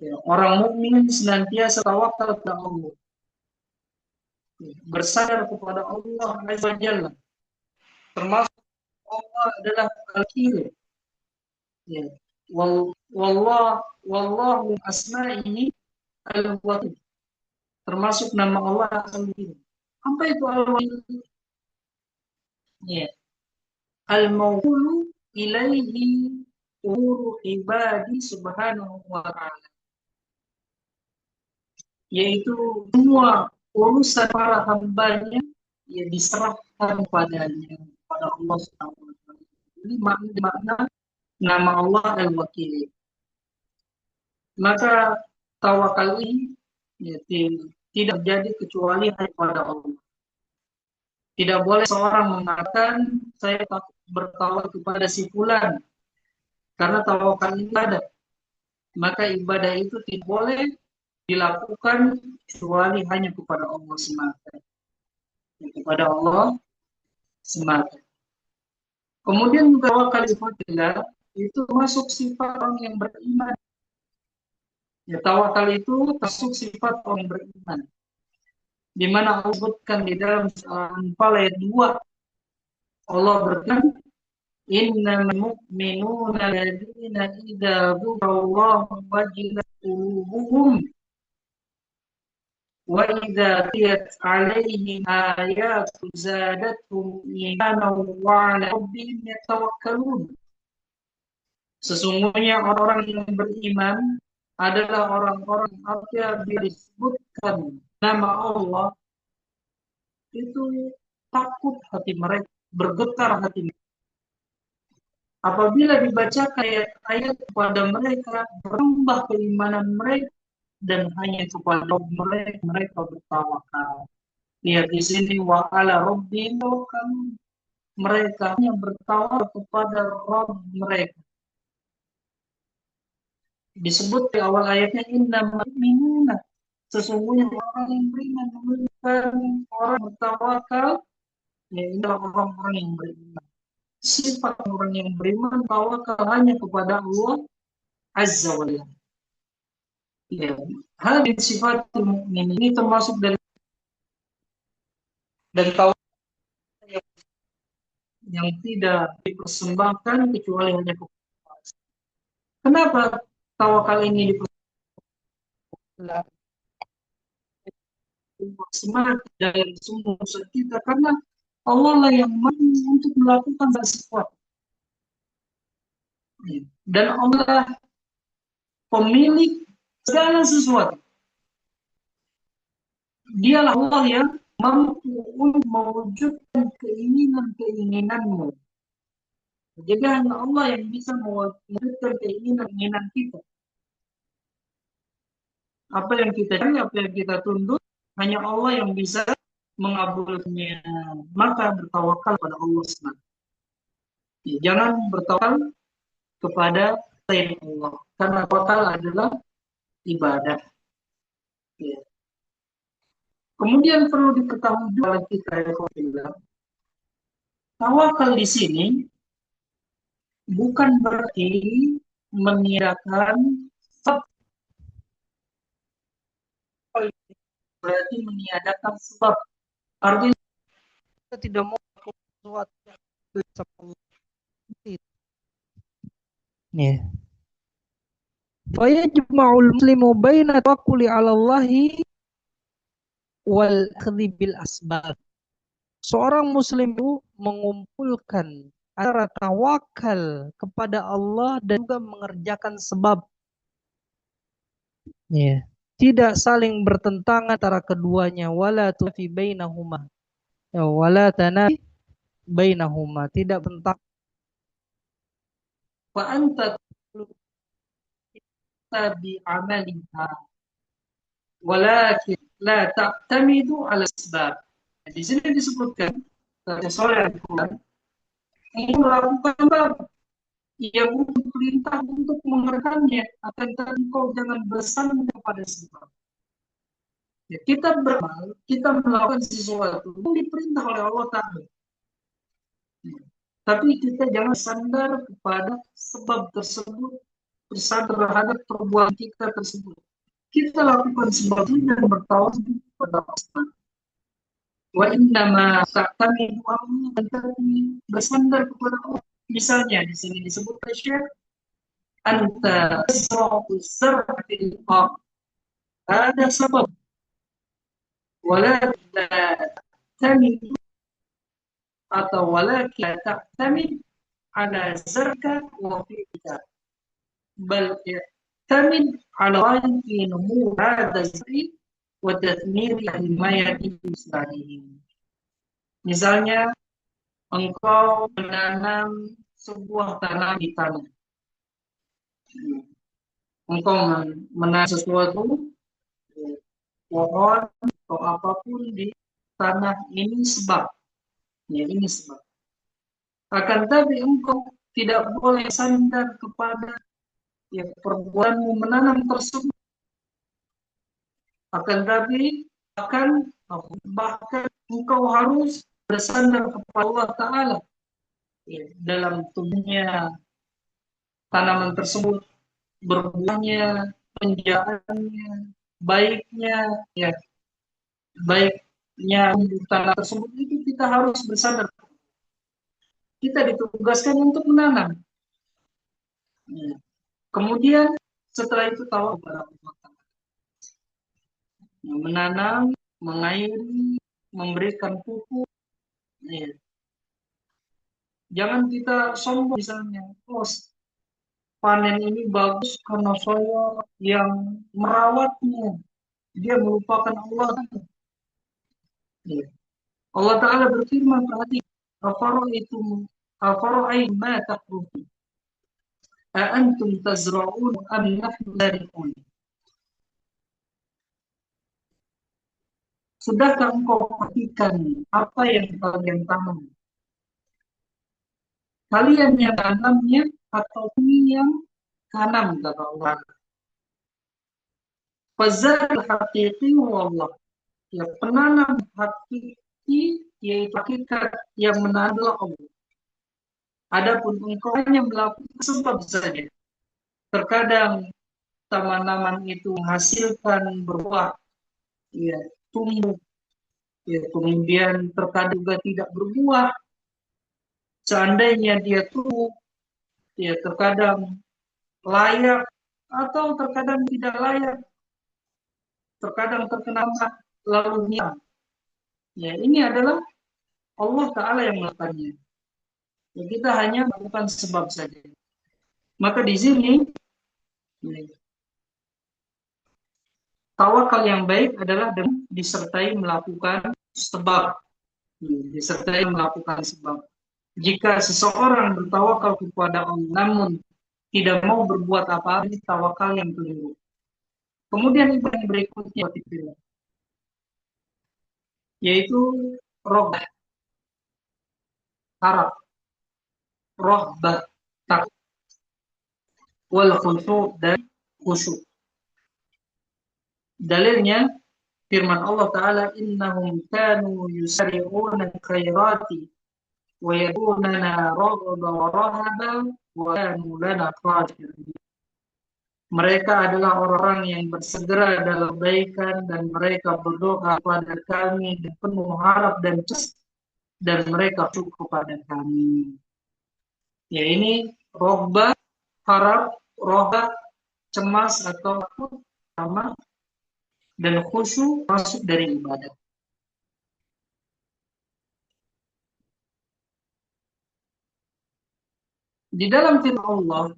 Ya, orang mukmin senantiasa tawakal kepada Allah, bersandar kepada Allah Azza wa Jalla. Termasuk Allah adalah al-Wakil. Ya. Wallahu asma'ihi al-Wakil. Termasuk nama Allah al-Wakil. Apa itu al-Wakil? Ya. Al-mawkulu ilaihi umuru ibadi subhanahu wa ta'ala. Yaitu semua urusan para hambanya ya diserahkan padanya, pada Allah Subhanahu wa taala. Ini makna nama Allah Al-Wakil. Maka tawakal ini ya, tidak jadi kecuali hanya pada Allah. Tidak boleh seorang mengatakan saya bertawakal kepada si fulan karena tawakal ibadah. Maka ibadah itu tidak boleh dilakukan kecuali hanya kepada Allah semata. Kepada Allah semata. Kemudian tawakal ibadah itu masuk sifat orang yang beriman. Ya, tawakal itu masuk sifat orang yang beriman. Di mana Allah sebutkan di dalam Al-Anfal ayat 2, Allah berfirman, "Innamal mu'minuna alladziina idza dzukirallahu wajilat qulubuhum wa idza tuliyat 'alaihim ayatu zadatuhum iimanan wa 'ala rabbihim yatawakkalun." Sesungguhnya orang-orang yang beriman adalah orang-orang apabila disebutkan nama Allah itu takut hati mereka, bergetar hati mereka. Apabila dibacakan ayat-ayat kepada mereka, bertambah keimanan mereka dan hanya kepada mereka mereka bertawakal. Lihat di sini wa ala rabbihim, mereka hanya bertawakal kepada Rabb mereka. Disebut di awal ayatnya innamal mu'minuna, sesungguhnya orang yang beriman, bukan orang bertawakal, ya inilah orang-orang yang beriman. Sifat orang yang beriman tawakal hanya kepada Allah Azza wa Jalla. Ya, hal sifat mukmin ini termasuk dari dan tawakal yang tidak dipersembahkan kecuali hanya kepada Allah. Kenapa tawakal ini dipersembahkan? lah, semangat dalam semua usaha kita karena Allah lah yang mampu untuk melakukan sesuatu. Dan Allah pemilik segala sesuatu. Dialah Allah yang mampu untuk mewujudkan keinginan-keinginanmu. Jadi hanya Allah yang bisa mewujudkan keinginan-keinginan kita. Apa yang kita cari, apa yang kita tuntut, hanya Allah yang bisa mengabulkannya. Maka bertawakal pada Allah SWT. Ya, jangan bertawakal kepada selain Allah. Karena tawakal adalah ibadah. Ya. Kemudian perlu diketahui oleh kita ya, tawakal di sini bukan berarti meniadakan sebab, berarti meniadakan sebab. Artinya kita tidak mau melakukan sesuatu yang sama Allah. Ya. Fayajma'ul muslimu baina tawakkuli 'ala Allahi wal akhdhi bil asbab. Seorang muslim itu mengumpulkan antara tawakal kepada Allah dan juga mengerjakan sebab. Ya. Tidak saling bertentangan antara keduanya. Wala tufi bainahuma. Ya, wala tanafi bainahuma. Tidak bentak. fa anta bi'amaliha walakin la ta'tamidu 'ala asbab. Di sini disebutkan sesuai Al-Quran ini melakukan sebab yang perintah untuk mengerjakannya akan tetapi kau jangan bersandar pada sebab. Ya, kita beramal, kita melakukan sesuatu yang diperintah oleh Allah Ta'ala. Ya. Tapi kita jangan sandar kepada sebab tersebut, bersandar terhadap perbuatan kita tersebut. Kita lakukan sebab ini dan bertawakal kepada Allah. Wa inna ma ta'tamidu Allah dan kami bersandar kepada Allah. Misalnya di sini disebutkan Syekh anta asra'u zar'il ard. Ada sebab wala ta'tamidu atau walakin la ta'tamid ala zarka wa fi'lika bal ta'tamid ala ghairi numur hadha zar'i wa tathmiri himayati islamihi. Misalnya engkau menanam sebuah tanah di tanah. Engkau menanam sesuatu, pohon atau apapun di tanah ini sebab. Ya, ini sebab. Akan tapi engkau tidak boleh sandar kepada ya, perbuatanmu menanam tersebut. Akan tapi bahkan engkau harus bersandar kepada Allah Ta'ala ya, dalam tumbuhnya tanaman tersebut, berbuahnya, penjalannya, baiknya, ya, baiknya tanah tersebut itu kita harus bersandar. Kita ditugaskan untuk menanam. Ya. Kemudian setelah itu tawakal kepada Allah. Menanam, mengairi, memberikan pupuk. Ya. Jangan kita sombong misalnya, oh, panen ini bagus karena saya yang merawatnya. Dia melupakan Allah. Ya. Allah Ta'ala berfirman tadi, Afara'aytum ma taqrufun A'antum tazra'un am nahnu zari'un. Sudahkah engkau perhatikan apa yang kalian tanam? Kalian yang tanamnya atau kami yang tanam, kata Allah. Fazal hakiki wallah. Ya, penanam hakiki yaitu hakikat yang menanam Allah. Adapun engkau hanya melakukan sebab saja. Terkadang tanaman itu menghasilkan berbuah, ya, tumbuh, ya, kemudian terkadang juga tidak berbuah. Seandainya dia tumbuh, ya terkadang layak atau terkadang tidak layak. terkadang terkena lalu hilang. Ya, ini adalah Allah Ta'ala yang melakukannya. Ya, kita hanya melakukan sebab saja. Maka di sini ya, tawakal yang baik adalah dengan disertai melakukan sebab. Ya, disertai melakukan sebab. Jika seseorang bertawakal kepada Allah namun tidak mau berbuat apa-apa, ini tawakal yang keliru. Kemudian yang berikutnya yaitu rohbah, harap, rohbah, takut, wal khusyuk dan khusyuk. Dalilnya firman Allah Ta'ala, innahum kanu yusari'una khairati wa yadunana raghaba wa rahaba wa kanu lana khashi'in. Mereka adalah orang yang bersegera dalam kebaikan dan mereka berdoa kepada kami dan penuh harap dan cita dan mereka syukur kepada kami. Ya, ini rohbah, harap, rohbah, cemas atau takut sama, dan khusyuk masuk dari ibadah. Di dalam firman Allah,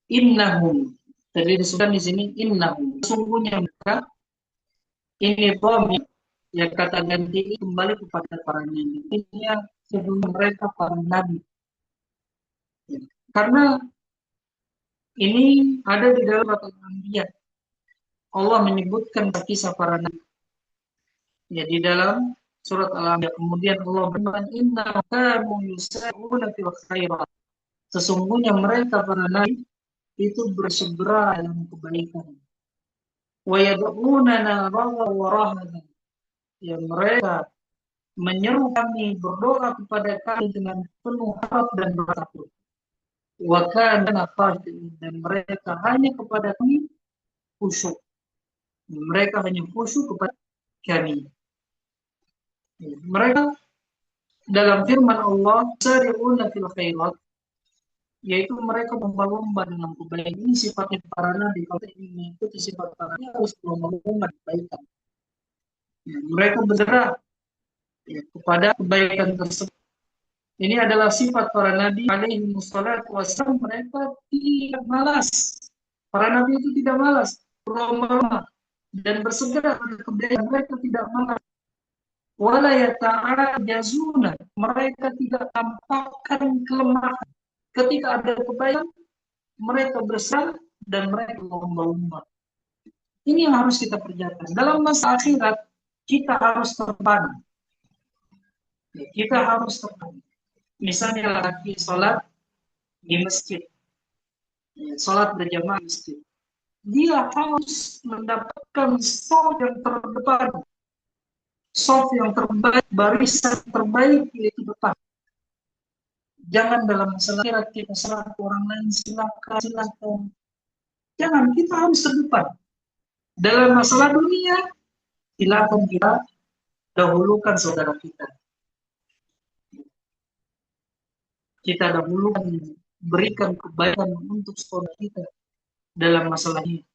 innahum, tadi disebutkan di sini innahum, sesungguhnya mereka, ini dhamir yang kata ganti kembali kepada para nabi. Ini sebelum mereka para nabi. Ya. Karena ini ada di dalam Al-Anbiya. Allah menyebutkan kisah para nabi. Ya, di dalam surat Al-Anbiya. Kemudian Allah berfirman, inna kanu yusari'una fil khairat. Sesungguhnya mereka para nabi itu bersegera dalam kebaikan. Wa yad'unana raghaban wa rahaban. Ya, mereka menyeru kami, berdoa kepada kami dengan penuh harap dan bertakwa. Wa kana khashi'in, dan mereka hanya kepada kami khusyuk. Mereka hanya khusyuk kepada kami. Mereka dalam firman Allah, sari'una fil khairat, yaitu mereka berlomba dalam kebaikan. Ini sifatnya para nabi. Kalau ingin mengikuti sifat para nabi harus berlomba kebaikan. Ya, mereka bergerak ya, kepada kebaikan tersebut. Ini adalah sifat para nabi alaihi wassalatu wassalam. Mereka tidak malas. Para nabi itu tidak malas, berlomba dan bersegera pada kebaikan. Mereka tidak malas. Wala yata'ajazuna, mereka tidak tampakkan kelemahan. Ketika ada kebaikan, mereka bersama dan mereka berlomba-lomba. Ini yang harus kita kerjakan. Dalam masa akhirat, kita harus terpadu. Kita harus terpadu. Misalnya lagi sholat di masjid, sholat berjamaah di masjid. Dia harus mendapatkan soft yang terdepan, soft yang terbaik, barisan terbaik yaitu depan. Jangan dalam masalah akhirat kita serah ke orang lain, silakan. Jangan, kita harus terdepan. Dalam masalah dunia, silakan kita dahulukan saudara kita. Kita dahulukan, berikan kebaikan untuk saudara kita dalam masalah ini.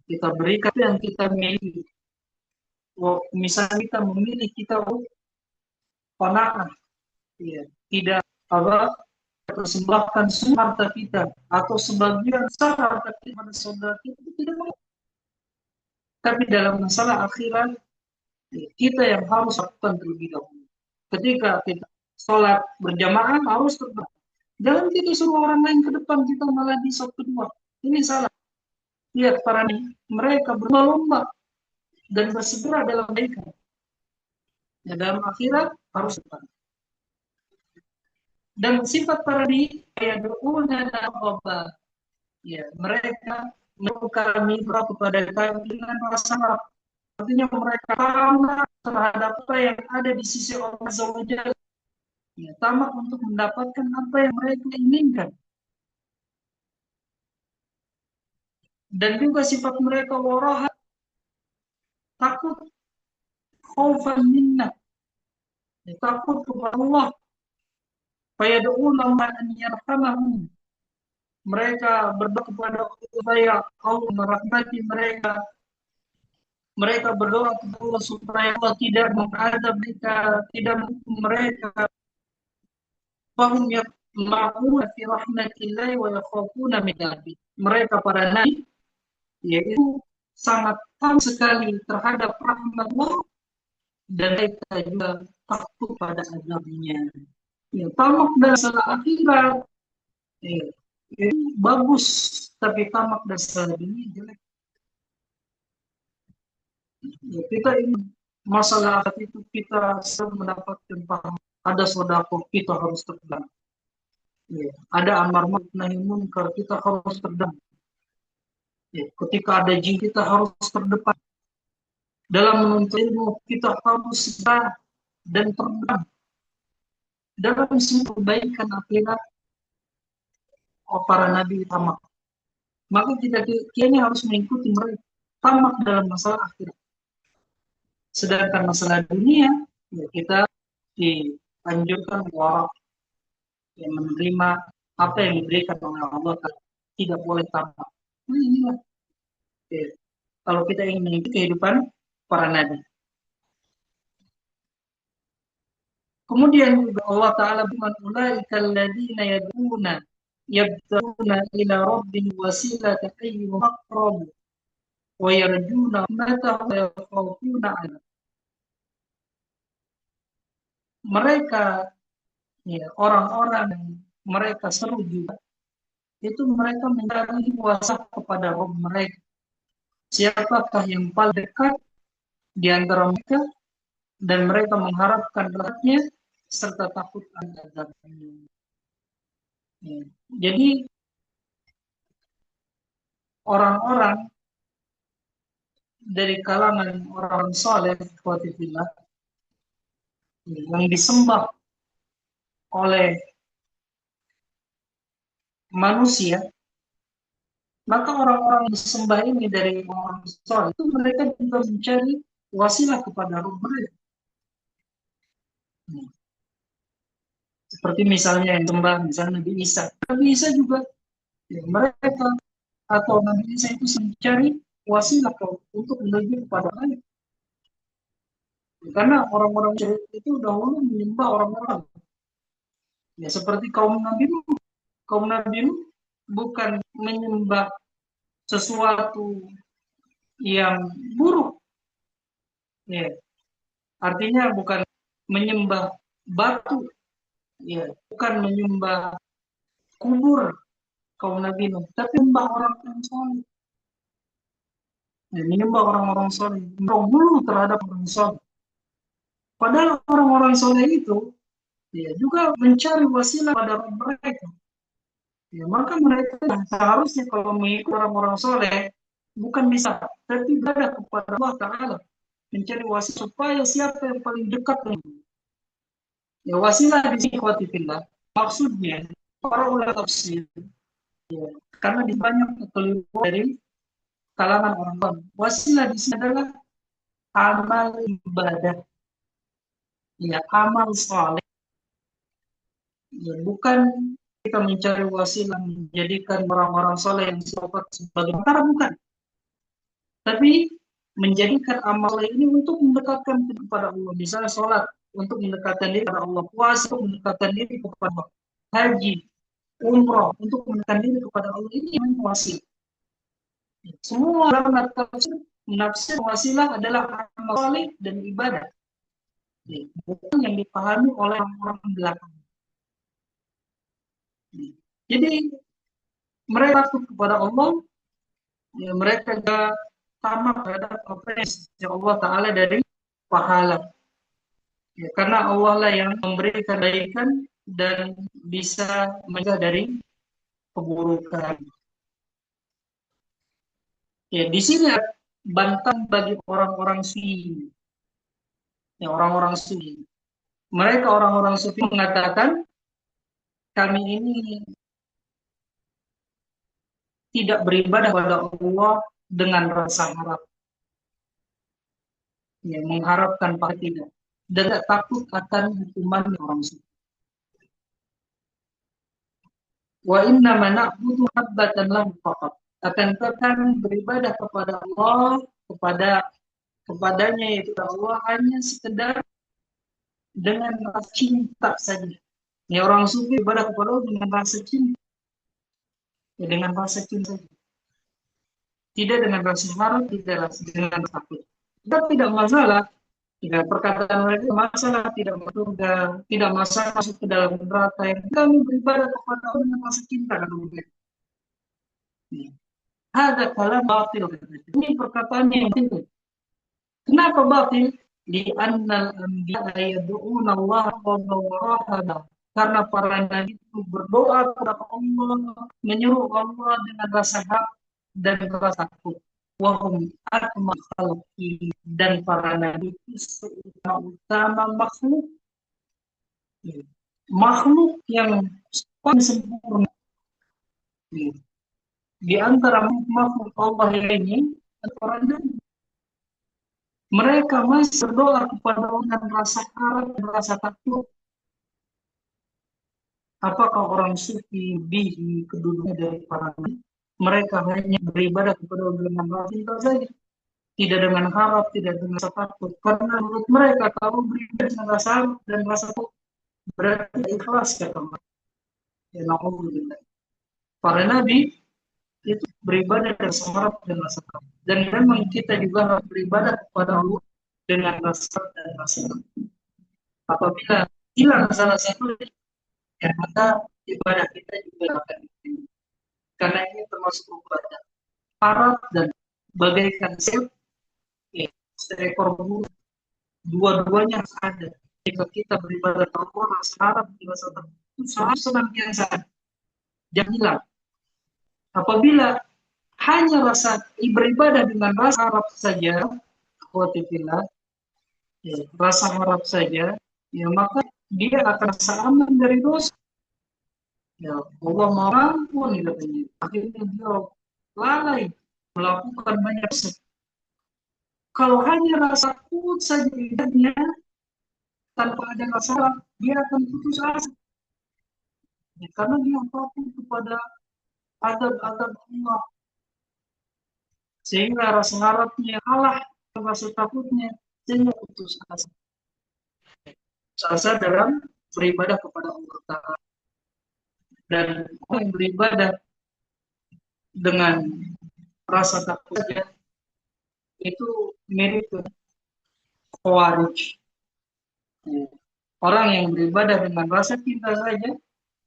Kita berikan yang kita miliki. Misalnya kita memilih, kita qanaah, ya, tidak persembahkan semua harta kita atau sebagian besar harta kita pada saudara kita, itu tidak mau. Tapi dalam masalah akhirat, kita yang harus lakukan terlebih dahulu. Ketika kita sholat berjamaah harus terbang. Jangan kita suruh orang lain ke depan, kita malah di saf kedua. Ini salah. Lihat para ini, mereka berlomba dan bersegera dalam kebaikan. Ya, dalam akhirat harus depan. Dan sifat para ini yad'una raghaba. Ya, mereka menyeru kami kepada kami dengan rasa harap. Artinya mereka tamak terhadap apa yang ada di sisi Allah Azza wa Jalla. Ya, tamak untuk mendapatkan apa yang mereka inginkan. Dan juga sifat mereka waraha, takut, khaufan minna, ya, takut kepada Allah. Fayad'una an yarhamahum. Mereka berdoa kepada Allah supaya Allah merahmati mereka. Mereka berdoa kepada Allah supaya Allah tidak mengadab mereka, tidak menghukum mereka. Fahum yatma'una fi rahmatillahi wa yakhafuna min dzalik. Mereka para nabi yaitu sangat tahu sekali terhadap rahmat Allah dan mereka juga takut pada azabnya. Ya, tamak dan salah akhirat ya, itu bagus, tapi tamak dan salah dunia jelek. Ya, kita ini masalah akhirat itu kita selalu mendapatkan paham. Ada sodako kita harus terdam. Ya, ada amar ma'ruf nahi munkar kita harus terdam. Ya, ketika ada jin kita harus terdepan. Dalam menuntut ilmu kita harus segera dan terdam. Dalam semua kebaikan akhirat para nabi tamak. Maka kita kini harus mengikuti mereka tamak dalam masalah akhirat. Sedangkan masalah dunia, ya kita dianjurkan bahwa yang menerima apa yang diberikan oleh Allah tidak boleh tamak. Nah, inilah. Ya. Kalau kita ingin mengikuti kehidupan para nabi. Kemudian juga Allah Ta'ala berfirman, "Ulaika alladziina yabtaguna ila rabbihim wasilata ayyuhum aqrab wa yarjuna rahmatahu wa yakhafuna 'adzab." Mereka ya, orang-orang yang mereka seru juga itu mereka mencari kuasa kepada Rabb mereka. Siapakah yang paling dekat di antara mereka dan mereka mengharapkan rahmatnya serta takut azabnya. Ya. Jadi orang-orang dari kalangan orang soleh yang disembah oleh manusia, maka orang-orang yang disembah ini dari orang soleh itu mereka juga mencari wasilah kepada Rabb mereka. Seperti misalnya yang sembah misalnya Nabi Isa. Nabi Isa juga ya, mereka atau Nabi Isa itu mencari wasilah untuk menuju kepada Allah. Karena orang-orang itu dahulu menyembah orang-orang. Ya seperti kaum Nabi Nuh. Kaum Nabi Nuh bukan menyembah sesuatu yang buruk. Ya, artinya bukan menyembah batu. Ya, bukan menyembah kubur kaum Nabi Nuh, tapi menyembah orang-orang soleh. Ya, menyembah orang-orang soleh, berhulu terhadap orang soleh. Padahal orang-orang soleh itu ya, juga mencari wasilah pada mereka. Ya, maka mereka seharusnya kalau mengikut orang-orang soleh bukan bisa, tapi berada kepada Allah Ta'ala mencari wasilah supaya siapa yang paling dekat dengan ya, wasilah di sini khawatirlah maksudnya para ulama tafsir ya, karena di banyak kekeliruan dari kalangan orang-orang. Wasilah di sini adalah amal ibadah, ya amal saleh. Ya, bukan kita mencari wasilah menjadikan orang-orang soleh yang sobat sebagai perkara, bukan. Tapi menjadikan amal ini untuk mendekatkan kepada Allah. Misalnya sholat untuk mendekatkan diri kepada Allah, puasa untuk mendekatkan diri kepada Allah, haji, umroh untuk mendekatkan diri kepada Allah. Ini yang wasilah. Semua orang menafsir wasilah adalah amal saleh dan ibadah. Bukan yang dipahami oleh orang-orang belakang. Jadi mereka takut kepada Allah, ya, mereka juga tamak terhadap apa yang Allah Ta'ala dari pahala. Ya, karena Allah lah yang memberikan kebaikan dan bisa mencegah dari keburukan. Ya, di sini bantahan bagi orang-orang sufi. Ya, orang-orang sufi. Mereka orang-orang sufi mengatakan kami ini tidak beribadah kepada Allah dengan rasa harap. Ya, mengharapkan pahala tidak. Dan tidak takut akan hukuman orang sufi. Wa inna na'budu habbatan lahu faqat. Akan tetapi beribadah kepada Allah, kepadanya yaitu Allah hanya sekedar dengan rasa cinta saja. Ya, orang sufi ibadah kepada Allah dengan rasa cinta, ya, dengan rasa cinta saja. Tidak dengan rasa harap, tidak dengan rasa takut. Kita tidak masalah. Tidak, perkataan mereka masalah, tidak masuk tidak masalah masuk ke dalam neraka yang kami beribadah kepada Allah dengan rasa cinta kan begitu. Ada kalam batil. Ini perkataan yang penting. Kenapa batil? Di annal anbiya yad'una Allah wa karena para nabi itu berdoa kepada Allah, menyuruh Allah dengan rasa hak dan rasa takut. Wahum akmal khalqi, dan para nabi itu seutama makhluk, makhluk yang paling sempurna. Di antara makhluk Allah ini para nabi, mereka masih berdoa kepada Allah dengan rasa harap dan rasa takut. Apakah orang sufi bihi kedudukan dari para nabi? Mereka hanya beribadah kepada Allah dengan rasa cinta saja, tidak dengan harap, tidak dengan rasa takut. Karena menurut mereka kalau beribadah dengan rasa harap dan rasa takut berarti ikhlas, kata mereka. Ya, na'udzubillah. Para nabi itu beribadah dengan rasa harap dan rasa takut. Dan memang kita juga harus beribadah kepada Allah dengan rasa dan rasa takut. Apabila hilang salah satu, ya maka ibadah kita juga akan diterima. Karena ini termasuk ibadah harap dan bagaikan sel, ya, seekor burung, dua-duanya harus ada. Jika kita beribadah kepada Allah, rasa harap, rasa takut itu selalu senantiasa jangan hilang. Apabila hanya rasa beribadah dengan rasa harap saja, khawatirlah, ya, rasa harap saja, ya maka dia akan rasa aman dari dosa. Ya, Allah mengampuni katanya. Akhirnya dia lalai melakukan banyak dosa. Kalau hanya rasa takut saja hidupnya, tanpa ada rasa harap, dia akan putus asa. Ya, karena dia takut kepada adab-adab Allah. Sehingga rasa harapnya kalah rasa takutnya, sehingga putus asa. Asa dalam beribadah kepada Allah Ta'ala. Dan orang yang beribadah dengan rasa takut saja, itu mirip Khawarij. Orang yang beribadah dengan rasa cinta saja,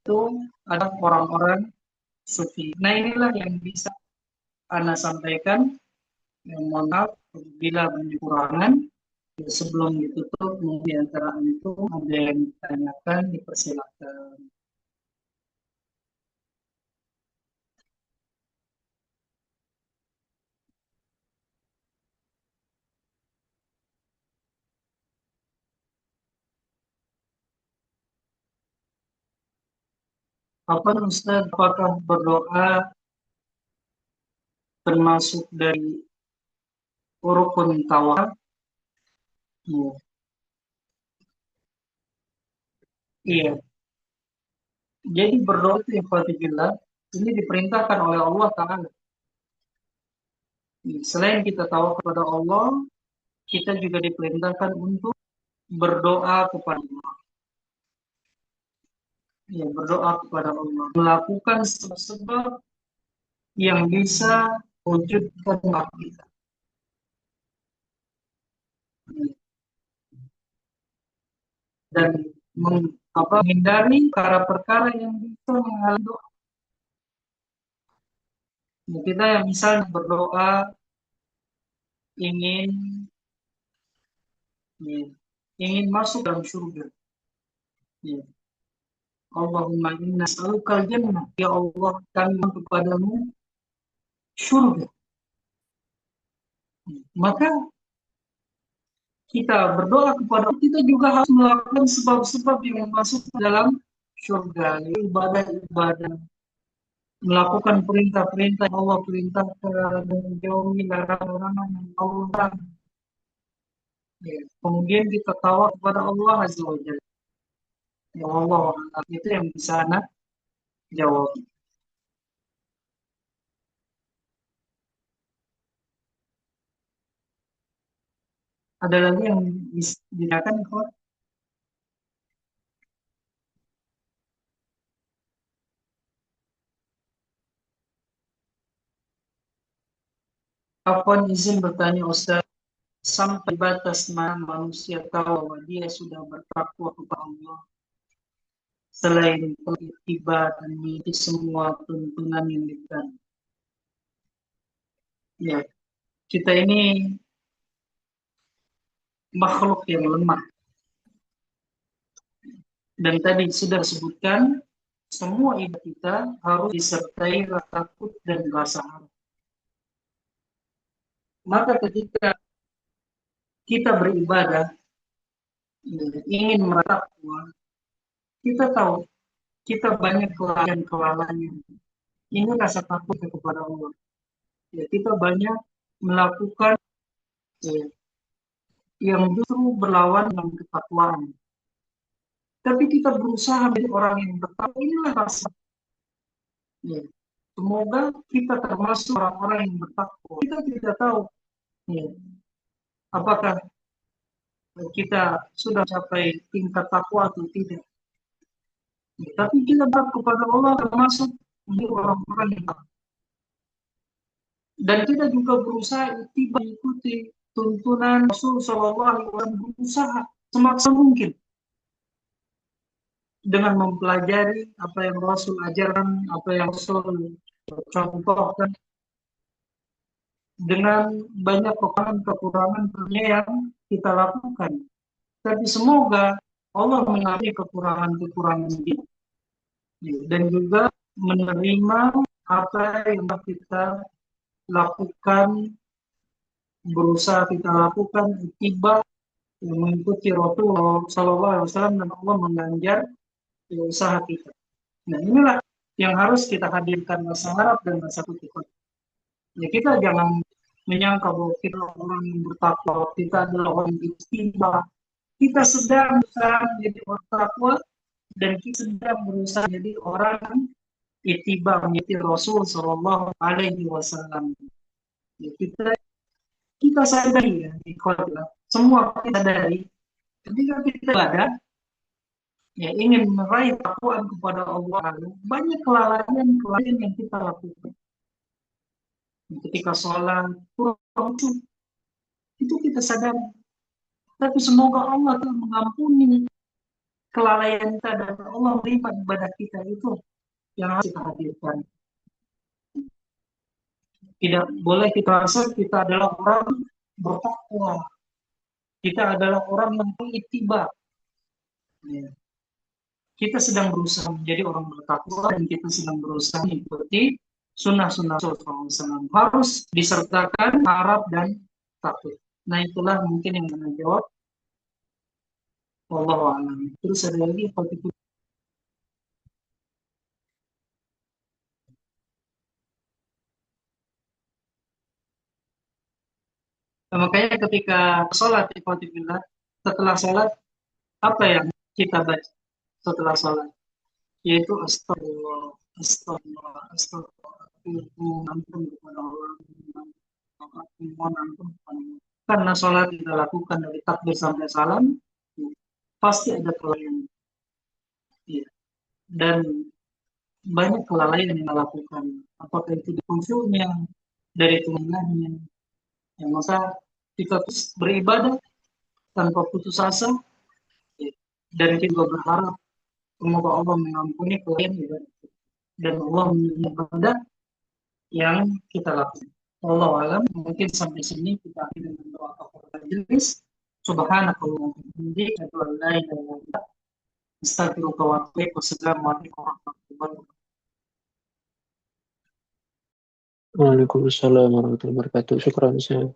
itu adalah orang-orang sufi. Nah, inilah yang bisa Anda sampaikan. Yang mohon maaf bila banyak kekurangan. Sebelum ditutup, mungkin antara itu ada yang ditanyakan, dipersilakan. Apa Ustaz, apakah berdoa termasuk dari rukun tawakal? Iya. Iya. Jadi berdoa itu yang ikhwatillah, ini diperintahkan oleh Allah Ta'ala. Selain kita tahu kepada Allah, kita juga diperintahkan untuk berdoa kepada Allah. Ya, berdoa kepada Allah. Melakukan sebab yang bisa wujudkan hak kita. Dan menghindari perkara-perkara yang bisa menghalangi doa. Kita yang misalnya berdoa ingin ya, ingin masuk dalam surga. Ya. Allahumma inna as'alukal jannah. Ya Allah, kami kepadamu surga. Maka kita berdoa kepada Allah, kita juga harus melakukan sebab-sebab yang masuk ke dalam surga. Ibadah-ibadah. Melakukan perintah-perintah yang Allah perintahkan dan menjauhi larangan-larangan yang Allah. Ya. Kemudian kita tawakal kepada Allah Azza wa Jalla. Ya Allah, itu yang bisa anak jawab. Ada lagi yang ditanyakan kok? Afwan izin bertanya Ustaz, sampai batas mana manusia tahu bahwa dia sudah bertakwa kepada Allah selain tiba dan mengikuti semua tuntunan yang diberikan. Ya, kita ini makhluk yang lemah. Dan tadi sudah sebutkan, semua ibadah kita harus disertai rasa takut dan rasa harap. Maka ketika kita beribadah, ingin mertakwa, kita tahu kita banyak kelalaian. Ini rasa takut kepada Allah. Ya, kita banyak melakukan ya, yang justru berlawan dengan ketakwaan. Tapi kita berusaha menjadi orang yang bertakwa. Inilah rasa. Ya. Semoga kita termasuk orang-orang yang bertakwa. Kita tidak tahu ya, apakah kita sudah capai tingkat takwa atau tidak. Ya, tapi kita bertakwa kepada Allah termasuk menjadi orang-orang yang bertakwa. Dan kita juga berusaha mengikuti tuntunan Rasul Shallallahu Alaihi Wasallam, berusaha semaksimal mungkin dengan mempelajari apa yang Rasul ajarkan, apa yang Rasul contohkan, dengan banyak kekurangan-kekurangan yang kita lakukan. Tapi semoga Allah mengampuni kekurangan-kekurangan ini dan juga menerima apa yang kita lakukan, berusaha kita lakukan, tiba mengikuti Rasulullah Sallallahu Alaihi Wasallam, dan Allah mengganjar usaha kita. Nah, inilah yang harus kita hadirkan, rasa harap dan rasa takut. Ya, kita jangan menyangka bahwa kita orang yang bertakwa, kita adalah orang yang istimewa. Kita sedang berusaha menjadi orang takwa, dan kita sedang berusaha menjadi orang itiba mengikuti Rasul Sallallahu Alaihi Wasallam. Ya, kita sadari ya, semua kita sadari ketika kita ada ya ingin meraih takwaan kepada Allah, banyak kelalaian yang kita lakukan. Ketika sholat kurang itu kita sadari. Tapi semoga Allah telah mengampuni kelalaian kita dan Allah melipat ibadah kita, itu yang harus kita hadirkan. Tidak boleh kita rasa kita adalah orang bertakwa. Kita adalah orang yang beritiba. Ya. Kita sedang berusaha menjadi orang bertakwa dan kita sedang berusaha mengikuti sunnah-sunnah Rasulullah. Harus disertakan harap dan takut. Nah, itulah mungkin yang menjawab. Wallahu a'lam. Terus ada lagi apa itu? Nah, makanya ketika sholat, setelah sholat, apa yang kita baca setelah sholat? Yaitu astagfirullah, astagfirullah, astagfirullah. Mohon ampun kepada Allah, mohon ampun kepada Allah. Karena sholat kita lakukan dari takbir sampai salam, pasti ada kelalaian. Ya. Dan banyak kelalaian yang kita lakukan. Apakah itu di khusyuknya, dari tunangannya, yang masa kita terus beribadah tanpa putus asa, ya. Dan kita juga berharap semoga Allah mengampuni kelalaian ibadah dan Allah menerima yang kita lakukan. Allah alam, mungkin sampai sini kita akhiri dengan doa kafaratul majelis. Subhanakallahumma wa bihamdika, asyhadu an la ilaha illa anta, astaghfiruka wa atubu ilaik. Wassalamualaikum warahmatullahi wabarakatuh. Waalaikumsalam warahmatullahi wabarakatuh. Syukran, Ustaz.